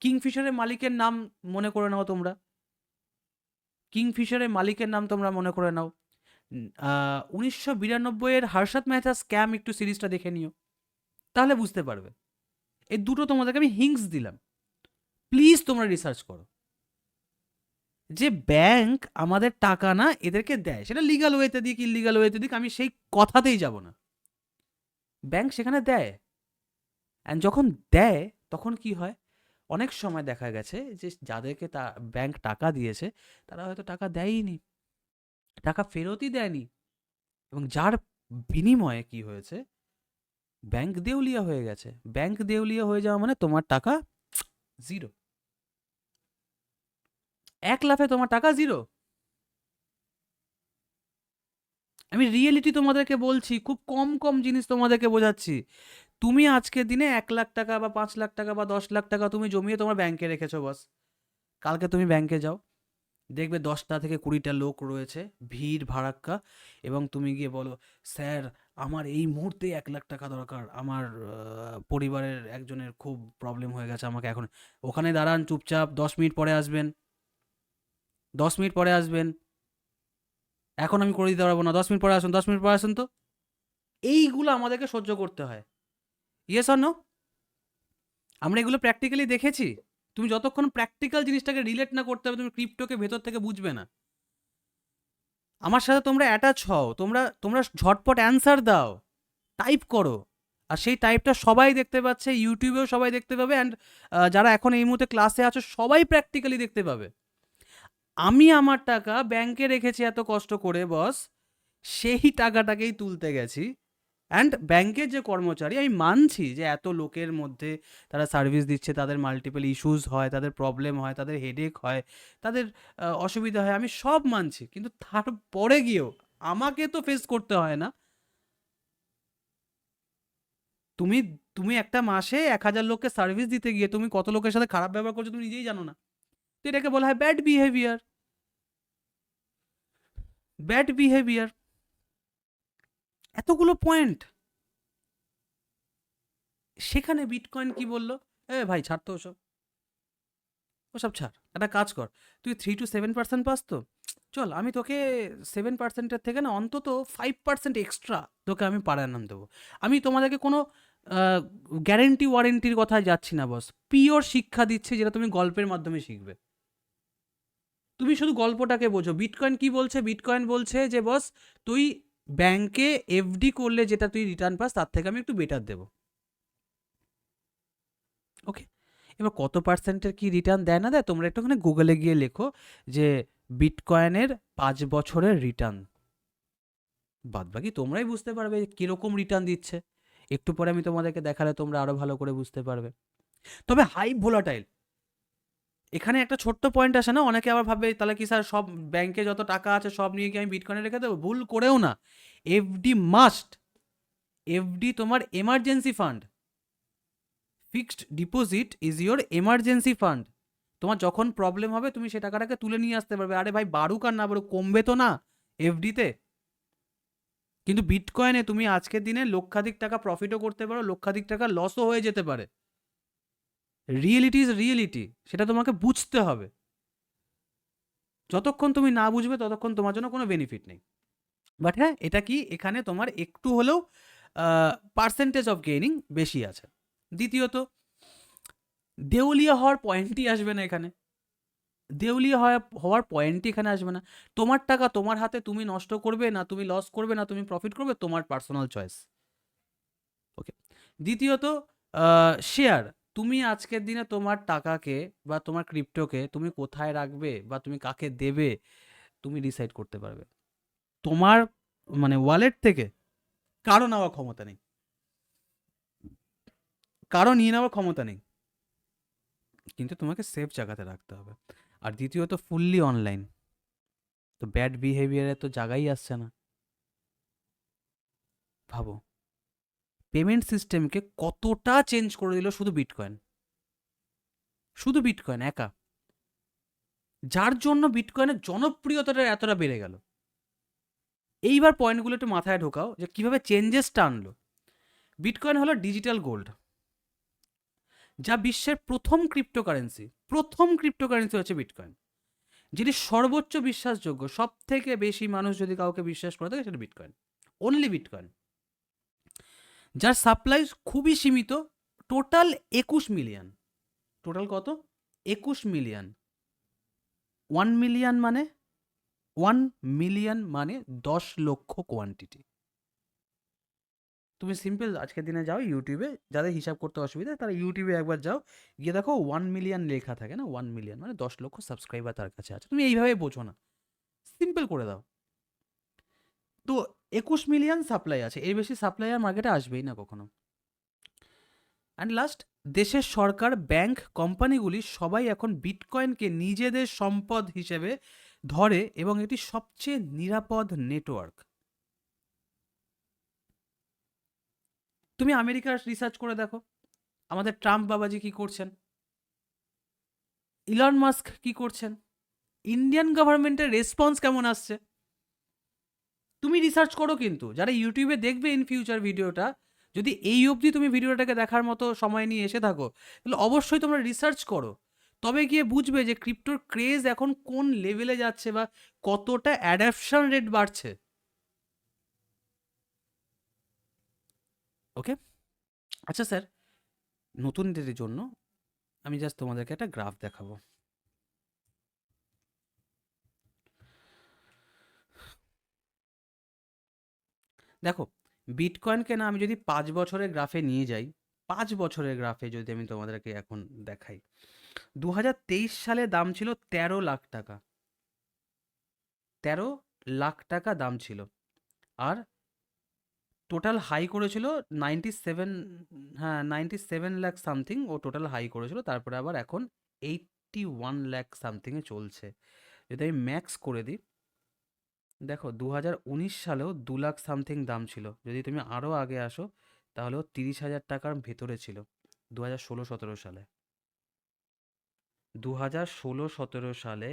কিংফিশারের মালিকের নাম মনে করে নাও তোমরা, কিংফিশারের মালিকের নাম তোমরা মনে করে নাও। 1992-এর হর্ষদ মেহতা স্ক্যাম একটু সিরিজটা দেখে নিও, তাহলে বুঝতে পারবে। এই দুটো তোমাদেরকে আমি হিংস দিলাম, প্লিজ তোমরা রিসার্চ করো যে ব্যাংক আমাদের টাকা না এদেরকে দেয়, সেটা লিগাল ওয়েতে দিক ইলিগাল ওয়েতে দিক, আমি সেই কথাতেই যাব না, ব্যাংক সেখানে দেয়। অ্যান্ড যখন দেয় তখন কি হয়, অনেক সময় দেখা গেছে যে যাদেরকে ব্যাংক টাকা দিয়েছে তারা হয়তো টাকা দেয়ই, টাকা ফেরতই দেয়নি, এবং যার বিনিময়ে কি হয়েছে, ব্যাংক দেউলিয়া হয়ে গেছে। ব্যাংক দেউলিয়া হয়ে যাওয়া মানে তোমার টাকা জিরো, এক লাফে তোমার টাকা জিরো। আমি রিয়েলিটি তোমাদেরকে বলছি, খুব কম কম জিনিস তোমাদেরকে বোঝাচ্ছি। তুমি আজকের দিনে 1 লাখ টাকা বা 5 লাখ টাকা বা 10 লাখ টাকা তুমি জমিয়ে তোমার ব্যাংকে রেখেছো বস, কালকে তুমি ব্যাংকে যাও, দেখবে 10টা থেকে 20টা লোক রয়েছে, ভিড় ভাড়াক্কা, এবং তুমি গিয়ে বলো, স্যার আমার এই মুহূর্তে 1 লাখ টাকা দরকার, আমার পরিবারের একজনের খুব প্রবলেম হয়ে গেছে, আমাকে এখন। ওখানে দাঁড়ান চুপচাপ, 10 মিনিট পরে আসবেন, 10 মিনিট পরে আসবেন, এখন আমি করে দিতে পারবো না, 10 মিনিট পরে আসুন, 10 মিনিট পরে আসুন। তো এইগুলো আমাদেরকে সহ্য করতে হয়, ইয়েস অর নো? আমরা এগুলো প্র্যাকটিক্যালি দেখেছি। তুমি যতক্ষণ প্র্যাকটিক্যাল জিনিসটাকে রিলেট না করতে হবে, তুমি ক্রিপ্টোকে ভেতর থেকে বুঝবে না। আমার সাথে তোমরা অ্যাটাচ হও, তোমরা তোমরা ঝটপট অ্যান্সার দাও, টাইপ করো, আর সেই টাইপটা সবাই দেখতে পাচ্ছে, ইউটিউবেও সবাই দেখতে পাবে, অ্যান্ড যারা এখন এই মুহূর্তে ক্লাসে আছো সবাই প্র্যাকটিক্যালি দেখতে পাবে। আমি আমার টাকা ব্যাংকে রেখেছি এত কষ্ট করে বস, সেই টাকাটাকেই তুলতে গেছি, অ্যান্ড ব্যাংকের যে কর্মচারী, আমি মানছি যে এত লোকের মধ্যে তারা সার্ভিস দিচ্ছে, তাদের মাল্টিপল ইস্যুস হয়, তাদের প্রবলেম হয়, তাদের হেডেক হয়, তাদের অসুবিধা হয়, আমি সব মানছি, কিন্তু তারপরে গিয়েও আমাকে তো ফেস করতে হয় না। তুমি তুমি একটা মাসে 1,000 লোককে সার্ভিস দিতে গিয়ে তুমি কত লোকের সাথে খারাপ ব্যবহার করছো তুমি নিজেই জানো না। তো এটাকে বলা হয় ব্যাড বিহেভিয়ার, ব্যাড বিহেভিয়ার। এতগুলো পয়েন্ট, সেখানে বিটকয়েন কি বললো, এ ভাই ছাড় তো ওসব, ওসব ছাড়, একটা কাজ কর, তুই 3 to 7% পাস তো, চল আমি তোকে 7%-এর থেকে না অন্তত 5% এক্সট্রা তোকে আমি পার অ্যানাম দেবো। আমি তোমাদেরকে কোনো গ্যারেন্টি ওয়ারেন্টির কথায় যাচ্ছি না বস, পিওর শিক্ষা দিচ্ছে যেটা তুমি গল্পের মাধ্যমে শিখবে। তুমি শুধু গল্পটাকে বোঝো। বিটকয়েন কি বলছে, বিটকয়েন বলছে যে বস তুই ব্যাংকে এফডি করলে যেটা তুই রিটার্ন পাস তার থেকে আমি একটু বেটার দেবো। ওকে, এবার কত পার্সেন্টের কি রিটার্ন দেয় না দেয় তোমরা একটুখানি গুগলে গিয়ে লেখো যে বিটকয়েনের 5 বছরের রিটার্ন, বাদ বাকি তোমরাই বুঝতে পারবে কিরকম রিটার্ন দিচ্ছে। একটু পরে আমি তোমাদেরকে দেখালে তোমরা আরো ভালো করে বুঝতে পারবে। তবে হাই ভোলাটাইল, এখানে একটা ছোট্ট পয়েন্ট আসে না, অনেকে আবার ভাবে তাহলে কি স্যার সব ব্যাংকে যত টাকা আছে সব নিয়ে কি আমি বিটকয়েনে রেখে দেবো? ভুল করেও না, এফডি মাস্ট, এফডি তোমার emergency fund, fixed deposit is your emergency fund. তোমার যখন প্রবলেম হবে তুমি সে টাকাটাকে তুলে নিয়ে আসতে পারবে। আরে ভাই বাড়ুক আর না বাড়ুক, কমবে তো না এফডিতে। কিন্তু বিটকয়েনে তুমি আজকের দিনে লক্ষাধিক টাকা প্রফিটও করতে পারো, লক্ষাধিক টাকা লসও হয়ে যেতে পারে। রিয়েলিটি ইজ রিয়েলিটি, সেটা তোমাকে বুঝতে হবে। যতক্ষণ তুমি না বুঝবে ততক্ষণ তোমার জন্য কোনো বেনিফিট নেই। বাট হ্যাঁ, এটা কি এখানে তোমার একটু হলেও পার্সেন্টেজ অফ গেইনিং বেশি আছে। দ্বিতীয়ত, দেউলিয়া হওয়ার পয়েন্টই আসবে না এখানে, দেউলিয়া হওয়ার পয়েন্টই এখানে আসবে না। তোমার টাকা তোমার হাতে, তুমি নষ্ট করবে না তুমি লস করবে না তুমি প্রফিট করবে, তোমার পার্সোনাল চয়েস। ওকে। দ্বিতীয়ত, শেয়ার, তুমি আজকের দিনে তোমার টাকাকে বা তোমার ক্রিপ্টোকে তুমি কোথায় রাখবে বা তুমি কাকে দেবে তুমি ডিসাইড করতে পারবে। তোমার মানে ওয়ালেট থেকে কারো নেওয়ার ক্ষমতা নেই, কারো নিয়ে নেওয়ার ক্ষমতা নেই, কিন্তু তোমাকে সেফ জায়গাতে রাখতে হবে। আর দ্বিতীয়ত, ফুললি অনলাইন, তো ব্যাড বিহেভিয়ারের তো জায়গাই আসছে না। ভাবো পেমেন্ট সিস্টেমকে কতটা চেঞ্জ করে দিল শুধু বিটকয়েন, শুধু বিটকয়েন একা, যার জন্য বিটকয়েনের জনপ্রিয়তাটা এতটা বেড়ে গেল। এইবার পয়েন্টগুলো একটু মাথায় ঢোকাও যে কিভাবে চেঞ্জেসটা আনলো। বিটকয়েন হলো ডিজিটাল গোল্ড, যা বিশ্বের প্রথম ক্রিপ্টোকারেন্সি হচ্ছে বিটকয়েন, যেটি সর্বোচ্চ বিশ্বাসযোগ্য, সব থেকে বেশি মানুষ যদি কাউকে বিশ্বাস করে থাকে সেটা বিটকয়েন, অনলি বিটকয়েন, যার সাপ্লাই খুবই সীমিত, টোটাল 21 মিলিয়ন। টোটাল কত? 21 মিলিয়ন। 1 মিলিয়ন মানে 1 মিলিয়ন মানে 10 লক্ষ কোয়ান্টিটি। তুমি সিম্পল আজকের দিনে যাও ইউটিউবে, যাদের হিসাব করতে অসুবিধা তারা ইউটিউবে একবার যাও, গিয়ে দেখো 1 মিলিয়ন লেখা থাকে না, 1 মিলিয়ন মানে 10 লক্ষ সাবস্ক্রাইবার তার কাছে আছে। তুমি এইভাবে বোঝো না, সিম্পল করে দাও। তো 21 মিলিয়ন সাপ্লাই আছে, এর বেশি সাপ্লাই আর মার্কেটে আসবেই না কখনো। অ্যান্ড লাস্ট, দেশের সরকার, ব্যাংক, কোম্পানিগুলি সবাই এখন বিটকয়েনকে নিজেদের সম্পদ হিসেবে ধরে এবং এটি সবচেয়ে নিরাপদ নেটওয়ার্ক। তুমি আমেরিকার রিসার্চ করে দেখো, আমাদের ট্রাম্প বাবাজি কি করছেন, ইলন মাস্ক কি করছেন, ইন্ডিয়ান গভর্নমেন্টের রেসপন্স কেমন আসছে। তুমি রিসার্চ করো, কিন্তু যারা ইউটিউবে দেখবে ইন ফিউচার ভিডিওটা, যদি এই অবধি তুমি ভিডিওটাকে দেখার মতো সময় নিয়ে এসে থাকো, তাহলে অবশ্যই তোমরা রিসার্চ করো। তবে গিয়ে বুঝবে যে ক্রিপ্টোর ক্রেজ এখন কোন লেভেলে যাচ্ছে বা কতটা অ্যাডাপশন রেট বাড়ছে। ওকে, আচ্ছা স্যার, নতুনদের জন্য আমি জাস্ট তোমাদেরকে একটা গ্রাফ দেখাবো। দেখো, বিটকয়েনকে না আমি যদি 5 বছরের গ্রাফে নিয়ে যাই, 5 বছরের গ্রাফে যদি আমি তোমাদেরকে এখন দেখাই, 2023 সালে দাম ছিল 13 লাখ টাকা। 13 লাখ টাকা দাম ছিল। আর টোটাল হাই করেছিল 97, হ্যাঁ 97 লাখ সামথিং ও টোটাল হাই করেছিল, তারপরে আবার এখন 81 লাখ সামথিংয়ে চলছে। যদি আমি ম্যাক্স করে দিই, দেখো 2019 সালেও 2 লাখ সামথিং দাম ছিল, যদি তুমি আরও আগে আসো তাহলেও 30,000 টাকার ভেতরে ছিল 2016-17 সালে। 2016-17 সালে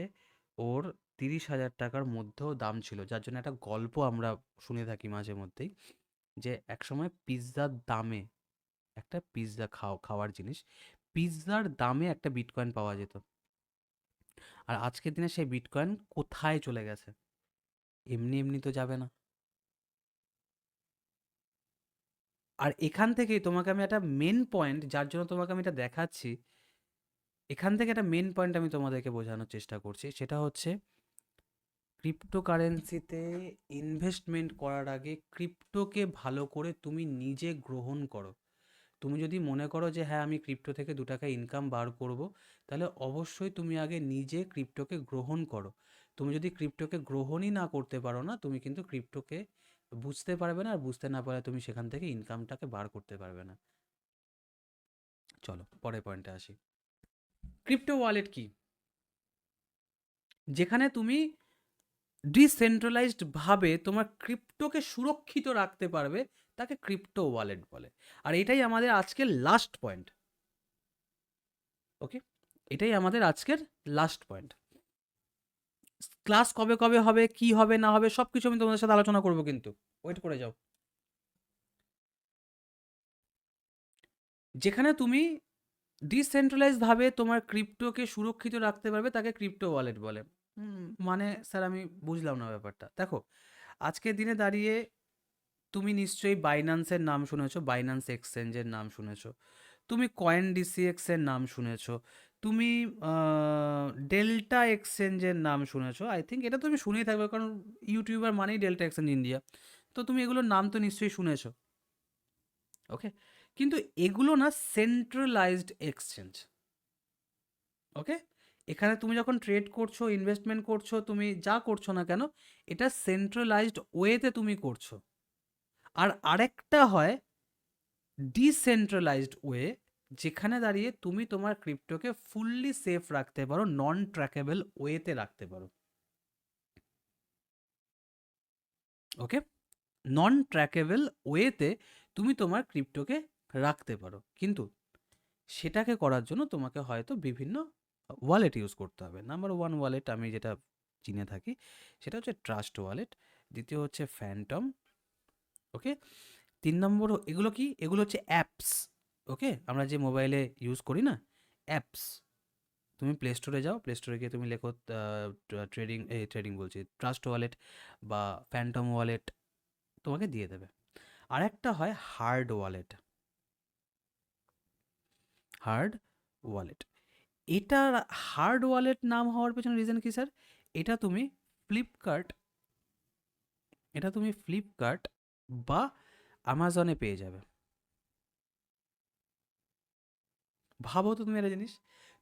ওর 30,000 টাকার মধ্যেও দাম ছিল, যার জন্য একটা গল্প আমরা শুনে থাকি মাঝে মধ্যেই, যে একসময় পিৎজার দামে, একটা পিৎজা খাওয়ার জিনিস, পিৎজার দামে একটা বিটকয়েন পাওয়া যেত। আর আজকের দিনে সেই বিটকয়েন কোথায় চলে গেছে? এমনি এমনি তো যাবে না। আর এখান থেকেই তোমাকে আমি একটা মেন পয়েন্ট, যার জন্য তোমাকে আমি এটা দেখাচ্ছি, এখান থেকে একটা মেন পয়েন্ট আমি তোমাদেরকে বোঝানোর চেষ্টা করছি, সেটা হচ্ছে ক্রিপ্টোকারেন্সিতে ইনভেস্টমেন্ট করার আগে ক্রিপ্টোকে ভালো করে তুমি নিজে গ্রহণ করো। তুমি যদি মনে করো যে হ্যাঁ আমি ক্রিপ্টো থেকে 2 টাকা ইনকাম বার করব, তাহলে অবশ্যই তুমি আগে নিজে ক্রিপ্টোকে গ্রহণ করো। তুমি যদি ক্রিপ্টোকে গ্রহণই না করতে পারো না, তুমি কিন্তু ক্রিপ্টোকে বুঝতে পারবে না, আর বুঝতে না পারলে তুমি সেখান থেকে ইনকামটাকে বার করতে পারবে না। চলো পরের পয়েন্টে আসি। ক্রিপ্টো ওয়ালেট কি? যেখানে তুমি ডিসেন্ট্রালাইজড ভাবে তোমার ক্রিপ্টোকে সুরক্ষিত রাখতে পারবে, তাকে ক্রিপ্টো ওয়ালেট বলে। আর এটাই আমাদের আজকের লাস্ট পয়েন্ট। ওকে, এটাই আমাদের আজকের লাস্ট পয়েন্ট। ক্লাস কবে কবে হবে, কি হবে না হবে, সব কিছু আমি তোমাদের সাথে আলোচনা করবো, কিন্তু ওয়েট করে যাও। যেখানে তুমি ডিসেন্ট্রালাইজ ভাবে তোমার ক্রিপ্টোকে সুরক্ষিত রাখতে পারবে, তাকে ক্রিপ্টো ওয়ালেট বলে। মানে স্যার আমি বুঝলাম না ব্যাপারটা। দেখো, আজকের দিনে দাঁড়িয়ে তুমি নিশ্চয়ই বাইন্যান্সের নাম শুনেছো, বাইন্যান্স এক্সচেঞ্জের নাম শুনেছো, তুমি কয়েন ডিসিএক্সের নাম শুনেছো, তুমি ডেল্টা এক্সচেঞ্জের নাম শুনেছো। আই থিঙ্ক এটা তুমি শুনেই থাকবে, কারণ ইউটিউবার মানেই ডেল্টা এক্সচেঞ্জ ইন্ডিয়া, তো তুমি এগুলোর নাম তো নিশ্চয়ই শুনেছো। ওকে, কিন্তু এগুলো না সেন্ট্রালাইজড এক্সচেঞ্জ। ওকে, এখানে তুমি যখন ট্রেড করছো, ইনভেস্টমেন্ট করছো, তুমি যা করছো না কেন, এটা সেন্ট্রালাইজড ওয়েতে তুমি করছো। আর আরেকটা হয় ডিসেন্ট্রালাইজড ওয়ে, যেখানে দাঁড়িয়ে তুমি তোমার ক্রিপ্টোকে ফুললি সেফ রাখতে পারো, নন ট্র্যাকেবল ওয়েতে রাখতে পারো। ওকে, নন ট্র্যাকেবল ওয়েতে তুমি তোমার ক্রিপ্টোকে রাখতে পারো, কিন্তু সেটাকে করার জন্য তোমাকে হয়তো বিভিন্ন ওয়ালেট ইউজ করতে হবে। নাম্বার ওয়ান ওয়ালেট আমি যেটা চিনে থাকি সেটা হচ্ছে ট্রাস্ট ওয়ালেট, দ্বিতীয় হচ্ছে ফ্যান্টম। ওকে, 3 নম্বর এগুলো কি, এগুলো হচ্ছে অ্যাপস। ওকে, আমরা যে মোবাইলে ইউজ করি না, অ্যাপস। তুমি প্লে স্টোরে যাও, প্লে স্টোরে গিয়ে তুমি লেখো ট্রেডিং বলছি, ট্রাস্ট ওয়ালেট বা ফ্যান্টম ওয়ালেট, তোমাকে দিয়ে দেবে। আর একটা হয় হার্ড ওয়ালেট। Hard wallet. এটার হার্ড ওয়ালেট নাম হওয়ার পেছনে রিজন কি স্যার? এটা তুমি ফ্লিপকার্ট বা আমাজনে পেয়ে যাবে। ভাবো তো তুমি একটা জিনিস,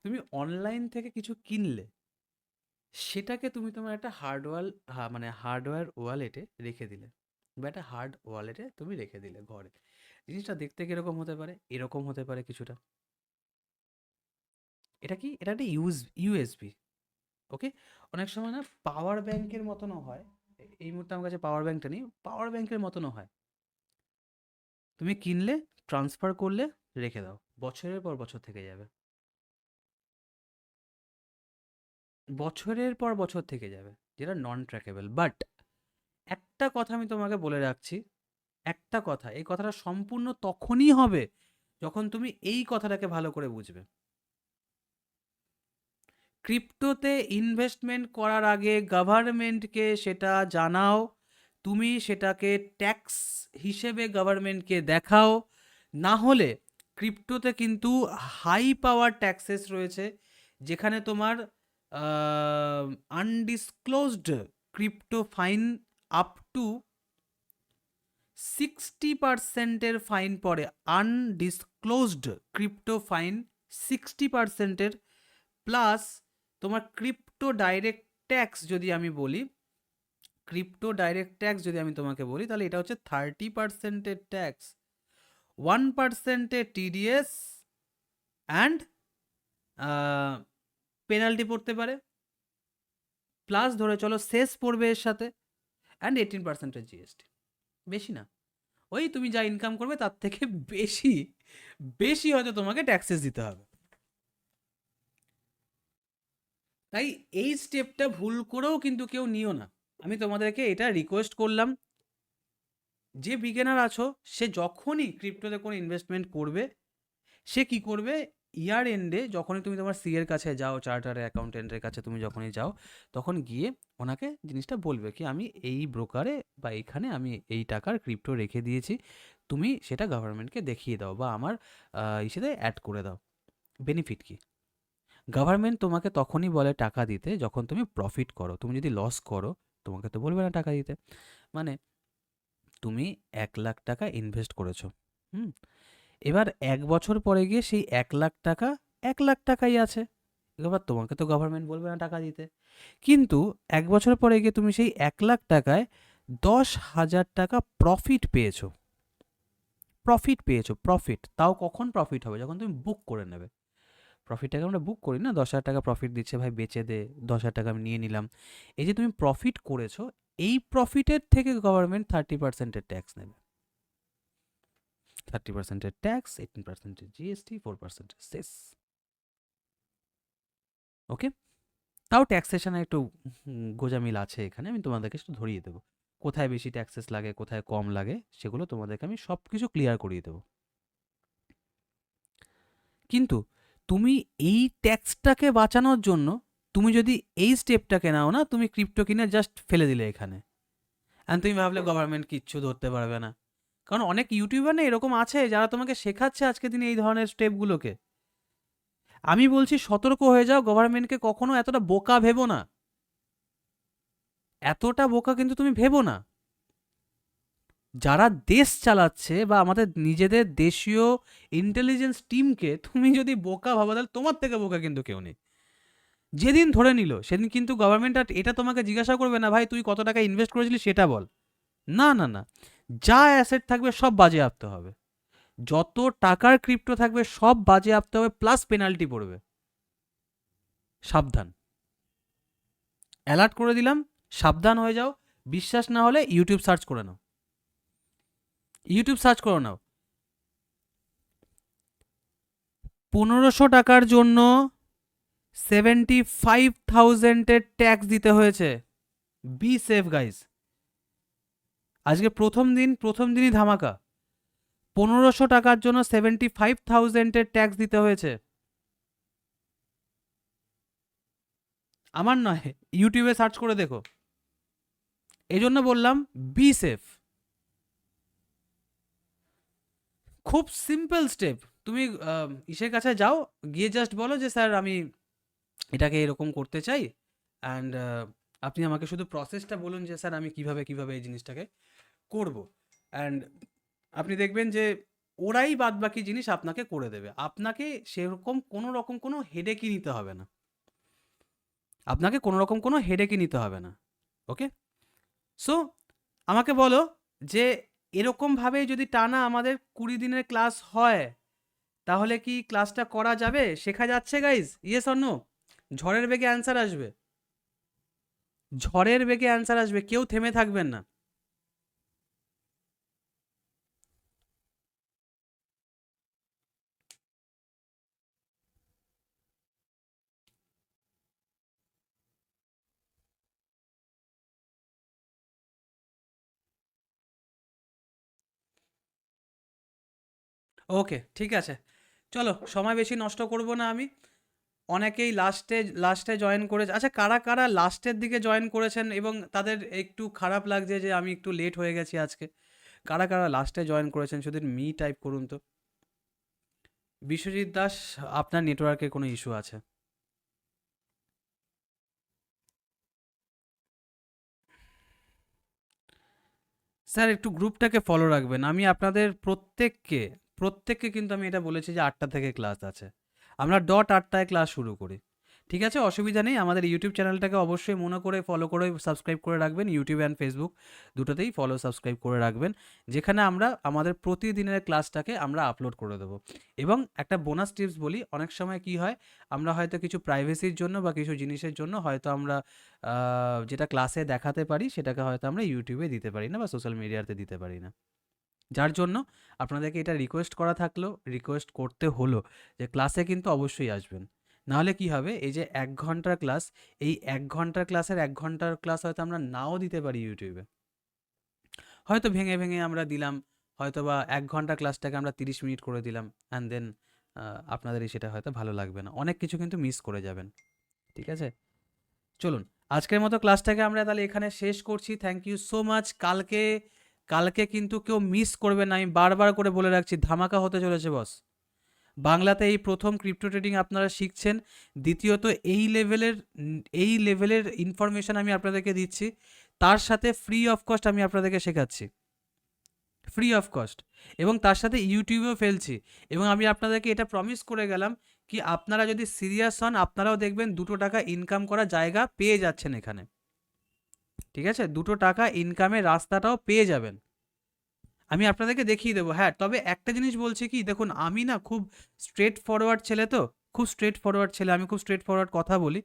তুমি অনলাইন থেকে কিছু কিনলে সেটাকে তুমি তোমার একটা হার্ডওয়্যার ওয়ালেটে রেখে দিলে, বা একটা হার্ড ওয়ালেটে তুমি রেখে দিলে ঘরে। জিনিসটা দেখতে কিরকম হতে পারে? এরকম হতে পারে কিছুটা। এটা কি? এটা একটা ইউএসবি। ওকে, অনেক সময় না পাওয়ার ব্যাংকের মতনও হয়। এই মুহূর্তে আমার কাছে পাওয়ার ব্যাংকটা নেই, পাওয়ার ব্যাংকের মতনও হয়। তুমি কিনলে, ট্রান্সফার করলে, রেখে দাও, বছরের পর বছর থেকে যাবে, বছরের পর বছর থেকে যাবে, যেটা নন ট্র্যাকেবল। বাট একটা কথা আমি তোমাকে বলে রাখছি, একটা কথা, এই কথাটা সম্পূর্ণ তখনই হবে যখন তুমি এই কথাটাকে ভালো করে বুঝবে। ক্রিপ্টোতে ইনভেস্টমেন্ট করার আগে গভর্নমেন্টকে সেটা জানাও, তুমি সেটাকে ট্যাক্স হিসেবে গভর্নমেন্টকে দেখাও। না হলে ক্রিপ্টোতে কিন্তু হাই পাওয়ার ট্যাক্সেস রয়েছে, যেখানে তোমার undisclosed crypto fine up to 60%-এর ফাইন পড়ে। আনডিসক্লোজড ক্রিপ্টো ফাইন 60%-এর, প্লাস তোমার ক্রিপ্টো ডাইরেক্ট ট্যাক্স যদি আমি বলি, তোমাকে বলি, তাহলে এটা হচ্ছে 30%-এর ট্যাক্স, 1%-এর টিডিএস অ্যান্ড পেনাল্টি পড়তে পারে, প্লাস ধরে চলো সেস পড়বে এর সাথে, অ্যান্ড 18%-এর জিএসটি। বেশি না, ওই তুমি যা ইনকাম করবে তার থেকে বেশি বেশি হয়তো তোমাকে ট্যাক্সেস দিতে হবে। তাই এই স্টেপটা ভুল করেও কিন্তু কেউ নিও না। আমি তোমাদেরকে এটা রিকোয়েস্ট করলাম, যে বিগিনার আছো সে যখনই ক্রিপ্টোতে কোনো ইনভেস্টমেন্ট করবে, সে কি করবে, ইয়ার এন্ডে যখনই তুমি তোমার সি এর কাছে যাও, চার্টার অ্যাকাউন্টেন্টের কাছে তুমি যখনই যাও, তখন গিয়ে ওনাকে জিনিসটা বলবে কি আমি এই ব্রোকারে বা এখানে আমি এই টাকার ক্রিপ্টো রেখে দিয়েছি, তুমি সেটা গভর্নমেন্টকে দেখিয়ে দাও বা আমার ইসেতে অ্যাড করে দাও। বেনিফিট কি? গভর্নমেন্ট তোমাকে তখনই বলে টাকা দিতে যখন তুমি প্রফিট করো। তুমি যদি লস করো তোমাকে তো বলবে না টাকা দিতে। মানে তুমি 1,00,000 টাকা ইনভেস্ট করেছো, হুম, এবার 1 বছর পরে গিয়ে সেই 1,00,000 টাকা 1,00,000 টাকাই আছে, এবার তোমাকে তো গভর্নমেন্ট বলবে না টাকা দিতে। কিন্তু 1 বছর পরে গিয়ে তুমি সেই 1,00,000 টাকায় 10,000 টাকা প্রফিট। তাও কখন প্রফিট হবে? যখন তুমি বুক করে নেবে। প্রফিটটাকে আমরা বুক করি না, 10,000 টাকা প্রফিট দিচ্ছে, ভাই বেচে দে, 10,000 টাকা আমি নিয়ে নিলাম। এই যে তুমি প্রফিট করেছো, এই প্রফিটের থেকে গভর্নমেন্ট 30%-এর ট্যাক্স নেবে। 30%-এর ট্যাক্স, 18%-এর জিএসটি, 4%-এর সেস। ওকে, তাও ট্যাক্সেশনে একটু গোজামিল আছে এখানে, আমি তোমাদেরকে একটু ধরিয়ে দেবো কোথায় বেশি ট্যাক্সেস লাগে, কোথায় কম লাগে, সেগুলো তোমাদেরকে আমি সব কিছু ক্লিয়ার করিয়ে দেবো। কিন্তু তুমি এই ট্যাক্সটাকে বাঁচানোর জন্য তুমি যদি এই স্টেপটাকে নাও না, তুমি ক্রিপ্টো কিনে জাস্ট ফেলে দিলে এখানে, অ্যান্ড তুমি ভাবলে গভর্নমেন্ট কিচ্ছু ধরতে পারবে না। কারণ অনেক ইউটিউবার না এরকম আছে যারা তোমাকে শেখাচ্ছে আজকে দিনে এই ধরনের স্টেপগুলোকে। আমি বলছি সতর্ক হয়ে যাও, গভর্নমেন্টকে কখনো এতটা বোকা ভেবো না, এতটা বোকা কিন্তু তুমি ভেবো না। যারা দেশ চালাচ্ছে বা আমাদের নিজেদের দেশীয় ইন্টেলিজেন্স টিমকে তুমি যদি বোকা ভাবো, তাহলে তোমার থেকে বোকা কিন্তু কেউ নেই। যেদিন ধরে নিল সেদিন কিন্তু গভর্নমেন্ট আর এটা তোমাকে জিজ্ঞাসা করবে না, ভাই তুই কত টাকা ইনভেস্ট করেছিলি সেটা বল। না না না, যা অ্যাসেট থাকবে সব বাজেয়াপ্ত হবে, যত টাকার ক্রিপ্টো থাকবে সব বাজেয়াপ্ত হবে, প্লাস পেনাল্টি পড়বে। সাবধান, অ্যালার্ট করে দিলাম, সাবধান হয়ে যাও। বিশ্বাস না হলে ইউটিউব সার্চ করে নাও, 1500 টাকার জন্য 75,000-এর ট্যাক্স দিতে হয়েছে। বি সেফ গাইজ, আজকে প্রথম দিনই ধামাকা। 1500 টাকার জন্য 75,000-এর ট্যাক্স দিতে হয়েছে। আমার নয়, ইউটিউবে সার্চ করে দেখো। এই জন্য বললাম বি সেফ। খুব সিম্পল স্টেপ। তুমি ইসের কাছে যাও, গিয়ে জাস্ট বলো যে স্যার আমি এটাকে এরকম করতে চাই, অ্যান্ড আপনি আমাকে শুধু প্রসেসটা বলুন যে স্যার আমি কিভাবে কিভাবে এই জিনিসটাকে করব, অ্যান্ড আপনি দেখবেন যে ওরাই বাদবাকি জিনিস আপনাকে করে দেবে। আপনাকে সেরকম কোনো রকম কোনো হেডেকই নিতে হবে না, আপনাকে কোনো রকম কোনো হেডেকই নিতে হবে না। ওকে, সো আমাকে বলো যে এরকমভাবে যদি টানা আমাদের 20 দিনের ক্লাস হয়, তাহলে কি ক্লাসটা করা যাবে, শেখা যাচ্ছে গাইজ? Yes or no? ঝড়ের বেগে অ্যান্সার আসবে, ঝড়ের বেগে অ্যান্সার আসবে, কেউ থেমে থাকবেন না। ওকে, ঠিক আছে, চলো সময় বেশি নষ্ট করব না আমি। অনেকেই লাস্টে লাস্টে জয়েন করেছে। আচ্ছা, কারা কারা লাস্টের দিকে জয়েন করেছেন এবং তাদের একটু খারাপ লাগছে যে আমি একটু লেট হয়ে গেছি আজকে, কারা কারা লাস্টে জয়েন করেছেন শুধু মি টাইপ করুন তো। বিশ্বজিৎ দাস, আপনার নেটওয়ার্কে কোনো ইস্যু আছে? স্যার একটু গ্রুপটাকে ফলো রাখবেন। আমি আপনাদের প্রত্যেককে প্রত্যেককে কিন্তু আমি এটা বলেছি যে 8টা থেকে ক্লাস আছে, আমরা ডট 8টায় ক্লাস শুরু করি। ঠিক আছে, অসুবিধা নেই। আমাদের ইউটিউব চ্যানেলটাকে অবশ্যই মনে করে ফলো করে সাবস্ক্রাইব করে রাখবেন, ইউটিউব অ্যান্ড ফেসবুক দুটোতেই ফলো সাবস্ক্রাইব করে রাখবেন, যেখানে আমরা আমাদের প্রতিদিনের ক্লাসটাকে আমরা আপলোড করে দেবো। এবং একটা বোনাস টিপস বলি, অনেক সময় কি হয়, আমরা হয়তো কিছু প্রাইভেসির জন্য বা কিছু জিনিসের জন্য হয়তো আমরা যেটা ক্লাসে দেখাতে পারি সেটাকে হয়তো আমরা ইউটিউবে দিতে পারি না বা সোশ্যাল মিডিয়াতে দিতে পারি না। যার জন্য আপনাদেরকে এটা রিকোয়েস্ট করা থাকলো, রিকোয়েস্ট করতে হলো যে ক্লাসে কিন্তু অবশ্যই আসবেন। নাহলে কি হবে, এই যে 1 ঘন্টার ক্লাস, এই 1 ঘন্টার ক্লাসের 1 ঘন্টার ক্লাস হয়তো আমরা নাও দিতে পারি ইউটিউবে, হয়তো ভেঙে ভেঙে আমরা দিলাম, হয়তো বা 1 ঘন্টা ক্লাসটাকে আমরা 30 মিনিট করে দিলাম, অ্যান্ড দেন আপনাদের সেটা হয়তো ভালো লাগবে না, অনেক কিছু কিন্তু মিস করে যাবেন। ঠিক আছে, চলুন আজকের মতো ক্লাসটাকে আমরা তাহলে এখানে শেষ করছি। Thank you so much. কালকে কালকে কিন্তু কেউ মিস করবে না, আমি বারবার করে বলে রাখছি, ধামাকা হতে চলেছে বস। বাংলাতে এই প্রথম ক্রিপ্টো ট্রেডিং আপনারা শিখছেন, দ্বিতীয়ত এই লেভেলের ইনফরমেশান আমি আপনাদেরকে দিচ্ছি, তার সাথে ফ্রি অফ কস্ট আমি আপনাদেরকে শেখাচ্ছি, ফ্রি অফ কস্ট, এবং তার সাথে ইউটিউবেও ফেলছি। এবং আমি আপনাদেরকে এটা প্রমিস করে গেলাম কি আপনারা যদি সিরিয়াস হন, আপনারাও দেখবেন 2 টাকা ইনকাম করার জায়গা পেয়ে যাচ্ছেন এখানে। ঠিক আছে, 2 টাকা ইনকামের রাস্তাটাও পেয়ে যাবেন, আমি আপনাদেরকে দেখিয়ে দেবো। হ্যাঁ, তবে একটা জিনিস বলছি কি, দেখুন আমি না খুব স্ট্রেট ফরওয়ার্ড ছেলে, তো খুব স্ট্রেট ফরওয়ার্ড ছেলে, আমি খুব স্ট্রেট ফরওয়ার্ড কথা বলি,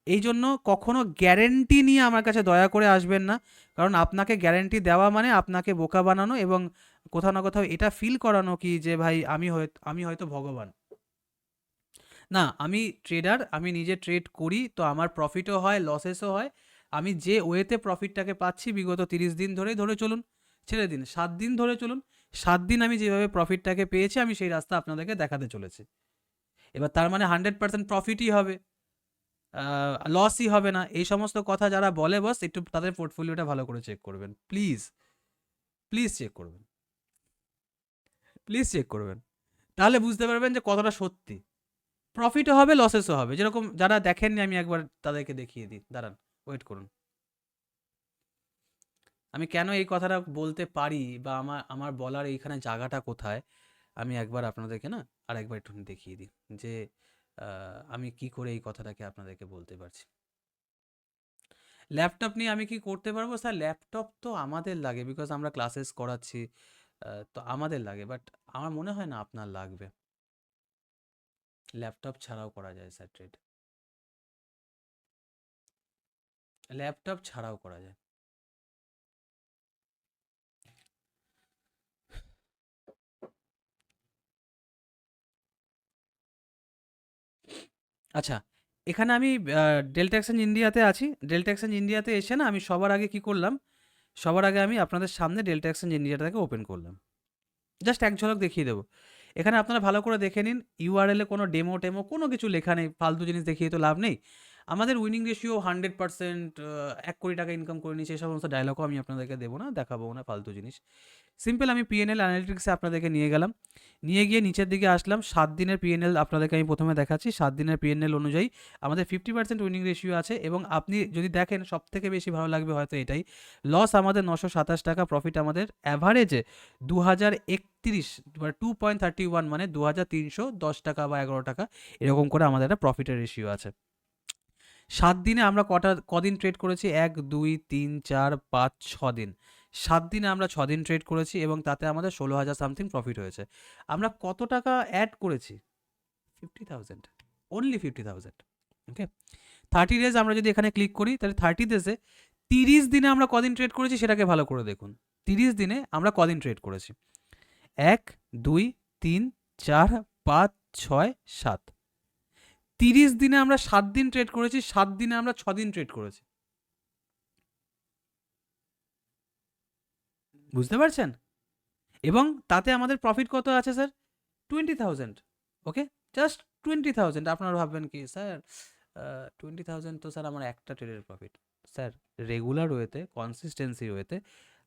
এই জন্য কখনো গ্যারেন্টি নিয়ে আমার কাছে দয়া করে আসবেন না, কারণ আপনাকে গ্যারেন্টি দেওয়া মানে আপনাকে বোকা বানানো এবং কোথাও না কোথাও এটা ফিল করানো কি যে ভাই আমি হয়তো ভগবান। না, আমি ট্রেডার, আমি নিজে ট্রেড করি, তো আমার প্রফিটও হয় লসেসও হয়। আমি যে ওয়েতে প্রফিটটাকে পাচ্ছি বিগত 30 দিন ধরেই ধরে চলুন, ছেড়ে দিন 7 দিন ধরে চলুন, 7 দিন আমি যেভাবে প্রফিটটাকে পেয়েছি আমি সেই রাস্তা আপনাদেরকে দেখাতে চলেছি। এবার তার মানে 100% প্রফিটই হবে, লসই হবে না, এই সমস্ত কথা যারা বলে বস, একটু তাদের পোর্টফোলিওটা ভালো করে চেক করবেন প্লিজ, প্লিজ চেক করবেন, প্লিজ চেক করবেন, তাহলে বুঝতে পারবেন যে কতটা সত্যি। প্রফিটও হবে লসেসও হবে, যেরকম যারা দেখেননি আমি একবার তাদেরকে দেখিয়ে দিই, দাঁড়ান, ওয়েট করুন। আমি কেন এই কথাটা বলতে পারি বা আমার আমার বলার এইখানে জায়গাটা কোথায়, আমি একবার আপনাদেরকে না আর একবার একটু দেখিয়ে দিই যে আমি কি করে এই কথাটাকে আপনাদেরকে বলতে পারছি। ল্যাপটপ নিয়ে আমি কি করতে পারবো স্যার? ল্যাপটপ তো আমাদের লাগে, বিকজ আমরা ক্লাসেস করাচ্ছি, তো আমাদের লাগে, বাট আমার মনে হয় না আপনার লাগবে। ল্যাপটপ ছাড়াও করা যায় স্যার ট্রেড, ল্যাপটপ ছাড়াও করা যায়। আচ্ছা, এখানে আমি ডেল্টা এক্সচেঞ্জ ইন্ডিয়াতে আছি। ডেল্টা এক্সচেঞ্জ ইন্ডিয়াতে এসে না আমি সবার আগে কি করলাম, সবার আগে আমি আপনাদের সামনে ডেল্টা এক্সচেঞ্জ ইন্ডিয়াটাকে ওপেন করলাম, জাস্ট এক ঝলক দেখিয়ে দেবো। এখানে আপনারা ভালো করে দেখে নিন, ইউআরএলে কোনো ডেমো টেমো কোনো কিছু লেখা নেই, ফালতু জিনিস দেখিয়ে তো লাভ নেই। আমাদের উইনিং রেশিও 100%, 1 কোটি টাকা ইনকাম করে নিচ্ছে, এই সমস্ত ডায়লগও আমি আপনাদেরকে দেবো না, দেখাবো না ফালতু জিনিস। সিম্পল আমি পিএনএল অ্যানালিটিক্সে আপনাদেরকে নিয়ে গেলাম, নিয়ে গিয়ে নিচের দিকে আসলাম। 7 দিনের পিএনএল আপনাদেরকে আমি প্রথমে দেখাচ্ছি। 7 দিনের পিএনএল অনুযায়ী আমাদের 50% উইনিং রেশিও আছে, এবং আপনি যদি দেখেন সবথেকে বেশি ভালো লাগবে হয়তো এটাই, লস আমাদের 927 টাকা, প্রফিট আমাদের অ্যাভারেজে 2031, মানে 2.31, মানে 2310 টাকা বা 11 টাকা এরকম করে আমাদের একটা প্রফিটের রেশিও আছে। 7 দিনে আমরা কদিন ট্রেড করেছি? 1, 2, 3, 4, 5, 6 দিন। 7 দিনে আমরা 6 দিন ট্রেড করেছি এবং তাতে আমাদের 16,000 সামথিং প্রফিট হয়েছে। আমরা কত টাকা অ্যাড করেছি? 50,000, অনলি 50,000। ওকে, 30 ডেজ আমরা যদি এখানে ক্লিক করি, তাহলে 30 ডেজে 30 দিনে আমরা কদিন ট্রেড করেছি সেটাকে ভালো করে দেখুন। 30 দিনে আমরা কদিন ট্রেড করেছি? 1, 2, 3, 4, 5, 6, 7। 30 দিনে আমরা 7 দিন ট্রেড করেছি, 7 দিনে আমরা 6 দিন ট্রেড করেছি। বুঝতে পারছেন? এবং তাতে আমাদের প্রফিট কত আছে স্যার? 20,000। ওকে, জাস্ট 20,000। আপনারা ভাববেন কি স্যার 20,000 তো স্যার আমার একটা ট্রেডের প্রফিট। স্যার রেগুলার ওয়েতে, কনসিস্টেন্সি ওয়েতে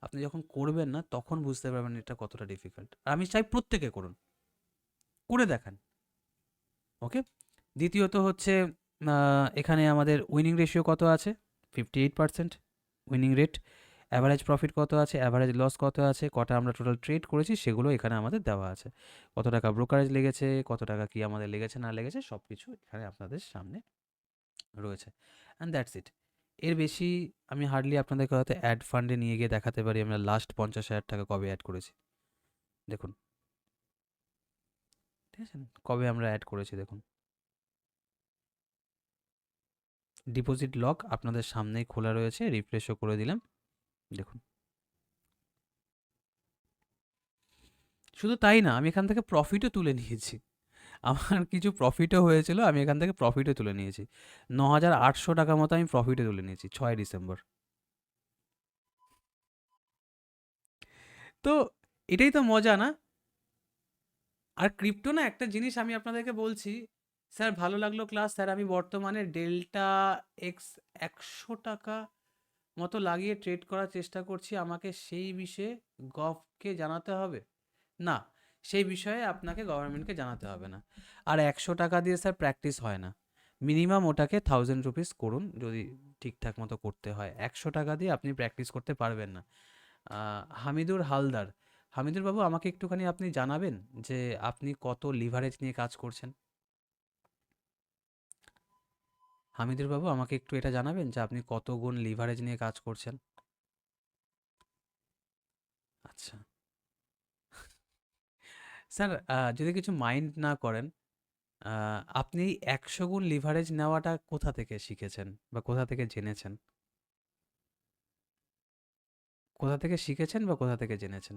আপনি যখন করবেন না, তখন বুঝতে পারবেন এটা কতটা ডিফিকাল্ট। আর আমি চাই প্রত্যেকে করুন, করে দেখান। ওকে, দ্বিতীয়ত হচ্ছে এখানে আমাদের উইনিং রেশিও কত আছে? 58% উইনিং রেট। অ্যাভারেজ প্রফিট কত আছে, অ্যাভারেজ লস কত আছে, কটা আমরা টোটাল ট্রেড করেছি সেগুলো এখানে আমাদের দেওয়া আছে। কত টাকা ব্রোকারেজ লেগেছে, কত টাকা কি আমাদের লেগেছে না লেগেছে, সব কিছু এখানে আপনাদের সামনে রয়েছে। And that's it. এর বেশি আমি হার্ডলি আপনাদেরকে হয়তো অ্যাড ফান্ডে নিয়ে গিয়ে দেখাতে পারি আমরা লাস্ট 50,000 টাকা কবে অ্যাড করেছি। দেখুন, ঠিক আছে, কবে আমরা অ্যাড করেছি দেখুন। ডিপোজিট লক আপনাদের সামনেই খোলা রয়েছে, রিফ্রেশও করে দিলাম, দেখুন। শুধু তাই না, আমি এখান থেকে প্রফিটও তুলে নিয়েছি। আমার কিছু প্রফিটও হয়েছিল, আমি এখান থেকে প্রফিটও তুলে নিয়েছি। 9,800 টাকা মতো আমি প্রফিটও তুলে নিয়েছি 6 ডিসেম্বর। তো এটাই তো মজা না? আর ক্রিপ্টো না, একটা জিনিস আমি আপনাদেরকে বলছি, স্যার ভালো লাগলো ক্লাস, স্যার আমি বর্তমানে ডেল্টা এক্স 100 টাকা মতো লাগিয়ে ট্রেড করার চেষ্টা করছি, আমাকে সেই বিষয়ে গভকে জানাতে হবে? না, সেই বিষয়ে আপনাকে গভর্নমেন্টকে জানাতে হবে না। আর 100 টাকা দিয়ে স্যার প্র্যাকটিস হয় না, মিনিমাম ওটাকে 1000 রুপিস করুন যদি ঠিকঠাক মতো করতে হয়। 100 টাকা দিয়ে আপনি প্র্যাকটিস করতে পারবেন না। হামিদুর হালদার, হামিদুর বাবু আমাকে একটুখানি আপনি জানাবেন যে আপনি কত লিভারেজ নিয়ে কাজ করছেন? হামিদুর বাবু আমাকে একটু এটা জানাবেন যে আপনি কত গুণ লিভারেজ নিয়ে কাজ করছেন? আচ্ছা স্যার, যদি কিছু মাইন্ড না করেন, আপনি 100 গুণ লিভারেজ নেওয়াটা কোথা থেকে শিখেছেন বা কোথা থেকে জেনেছেন? কোথা থেকে শিখেছেন বা কোথা থেকে জেনেছেন?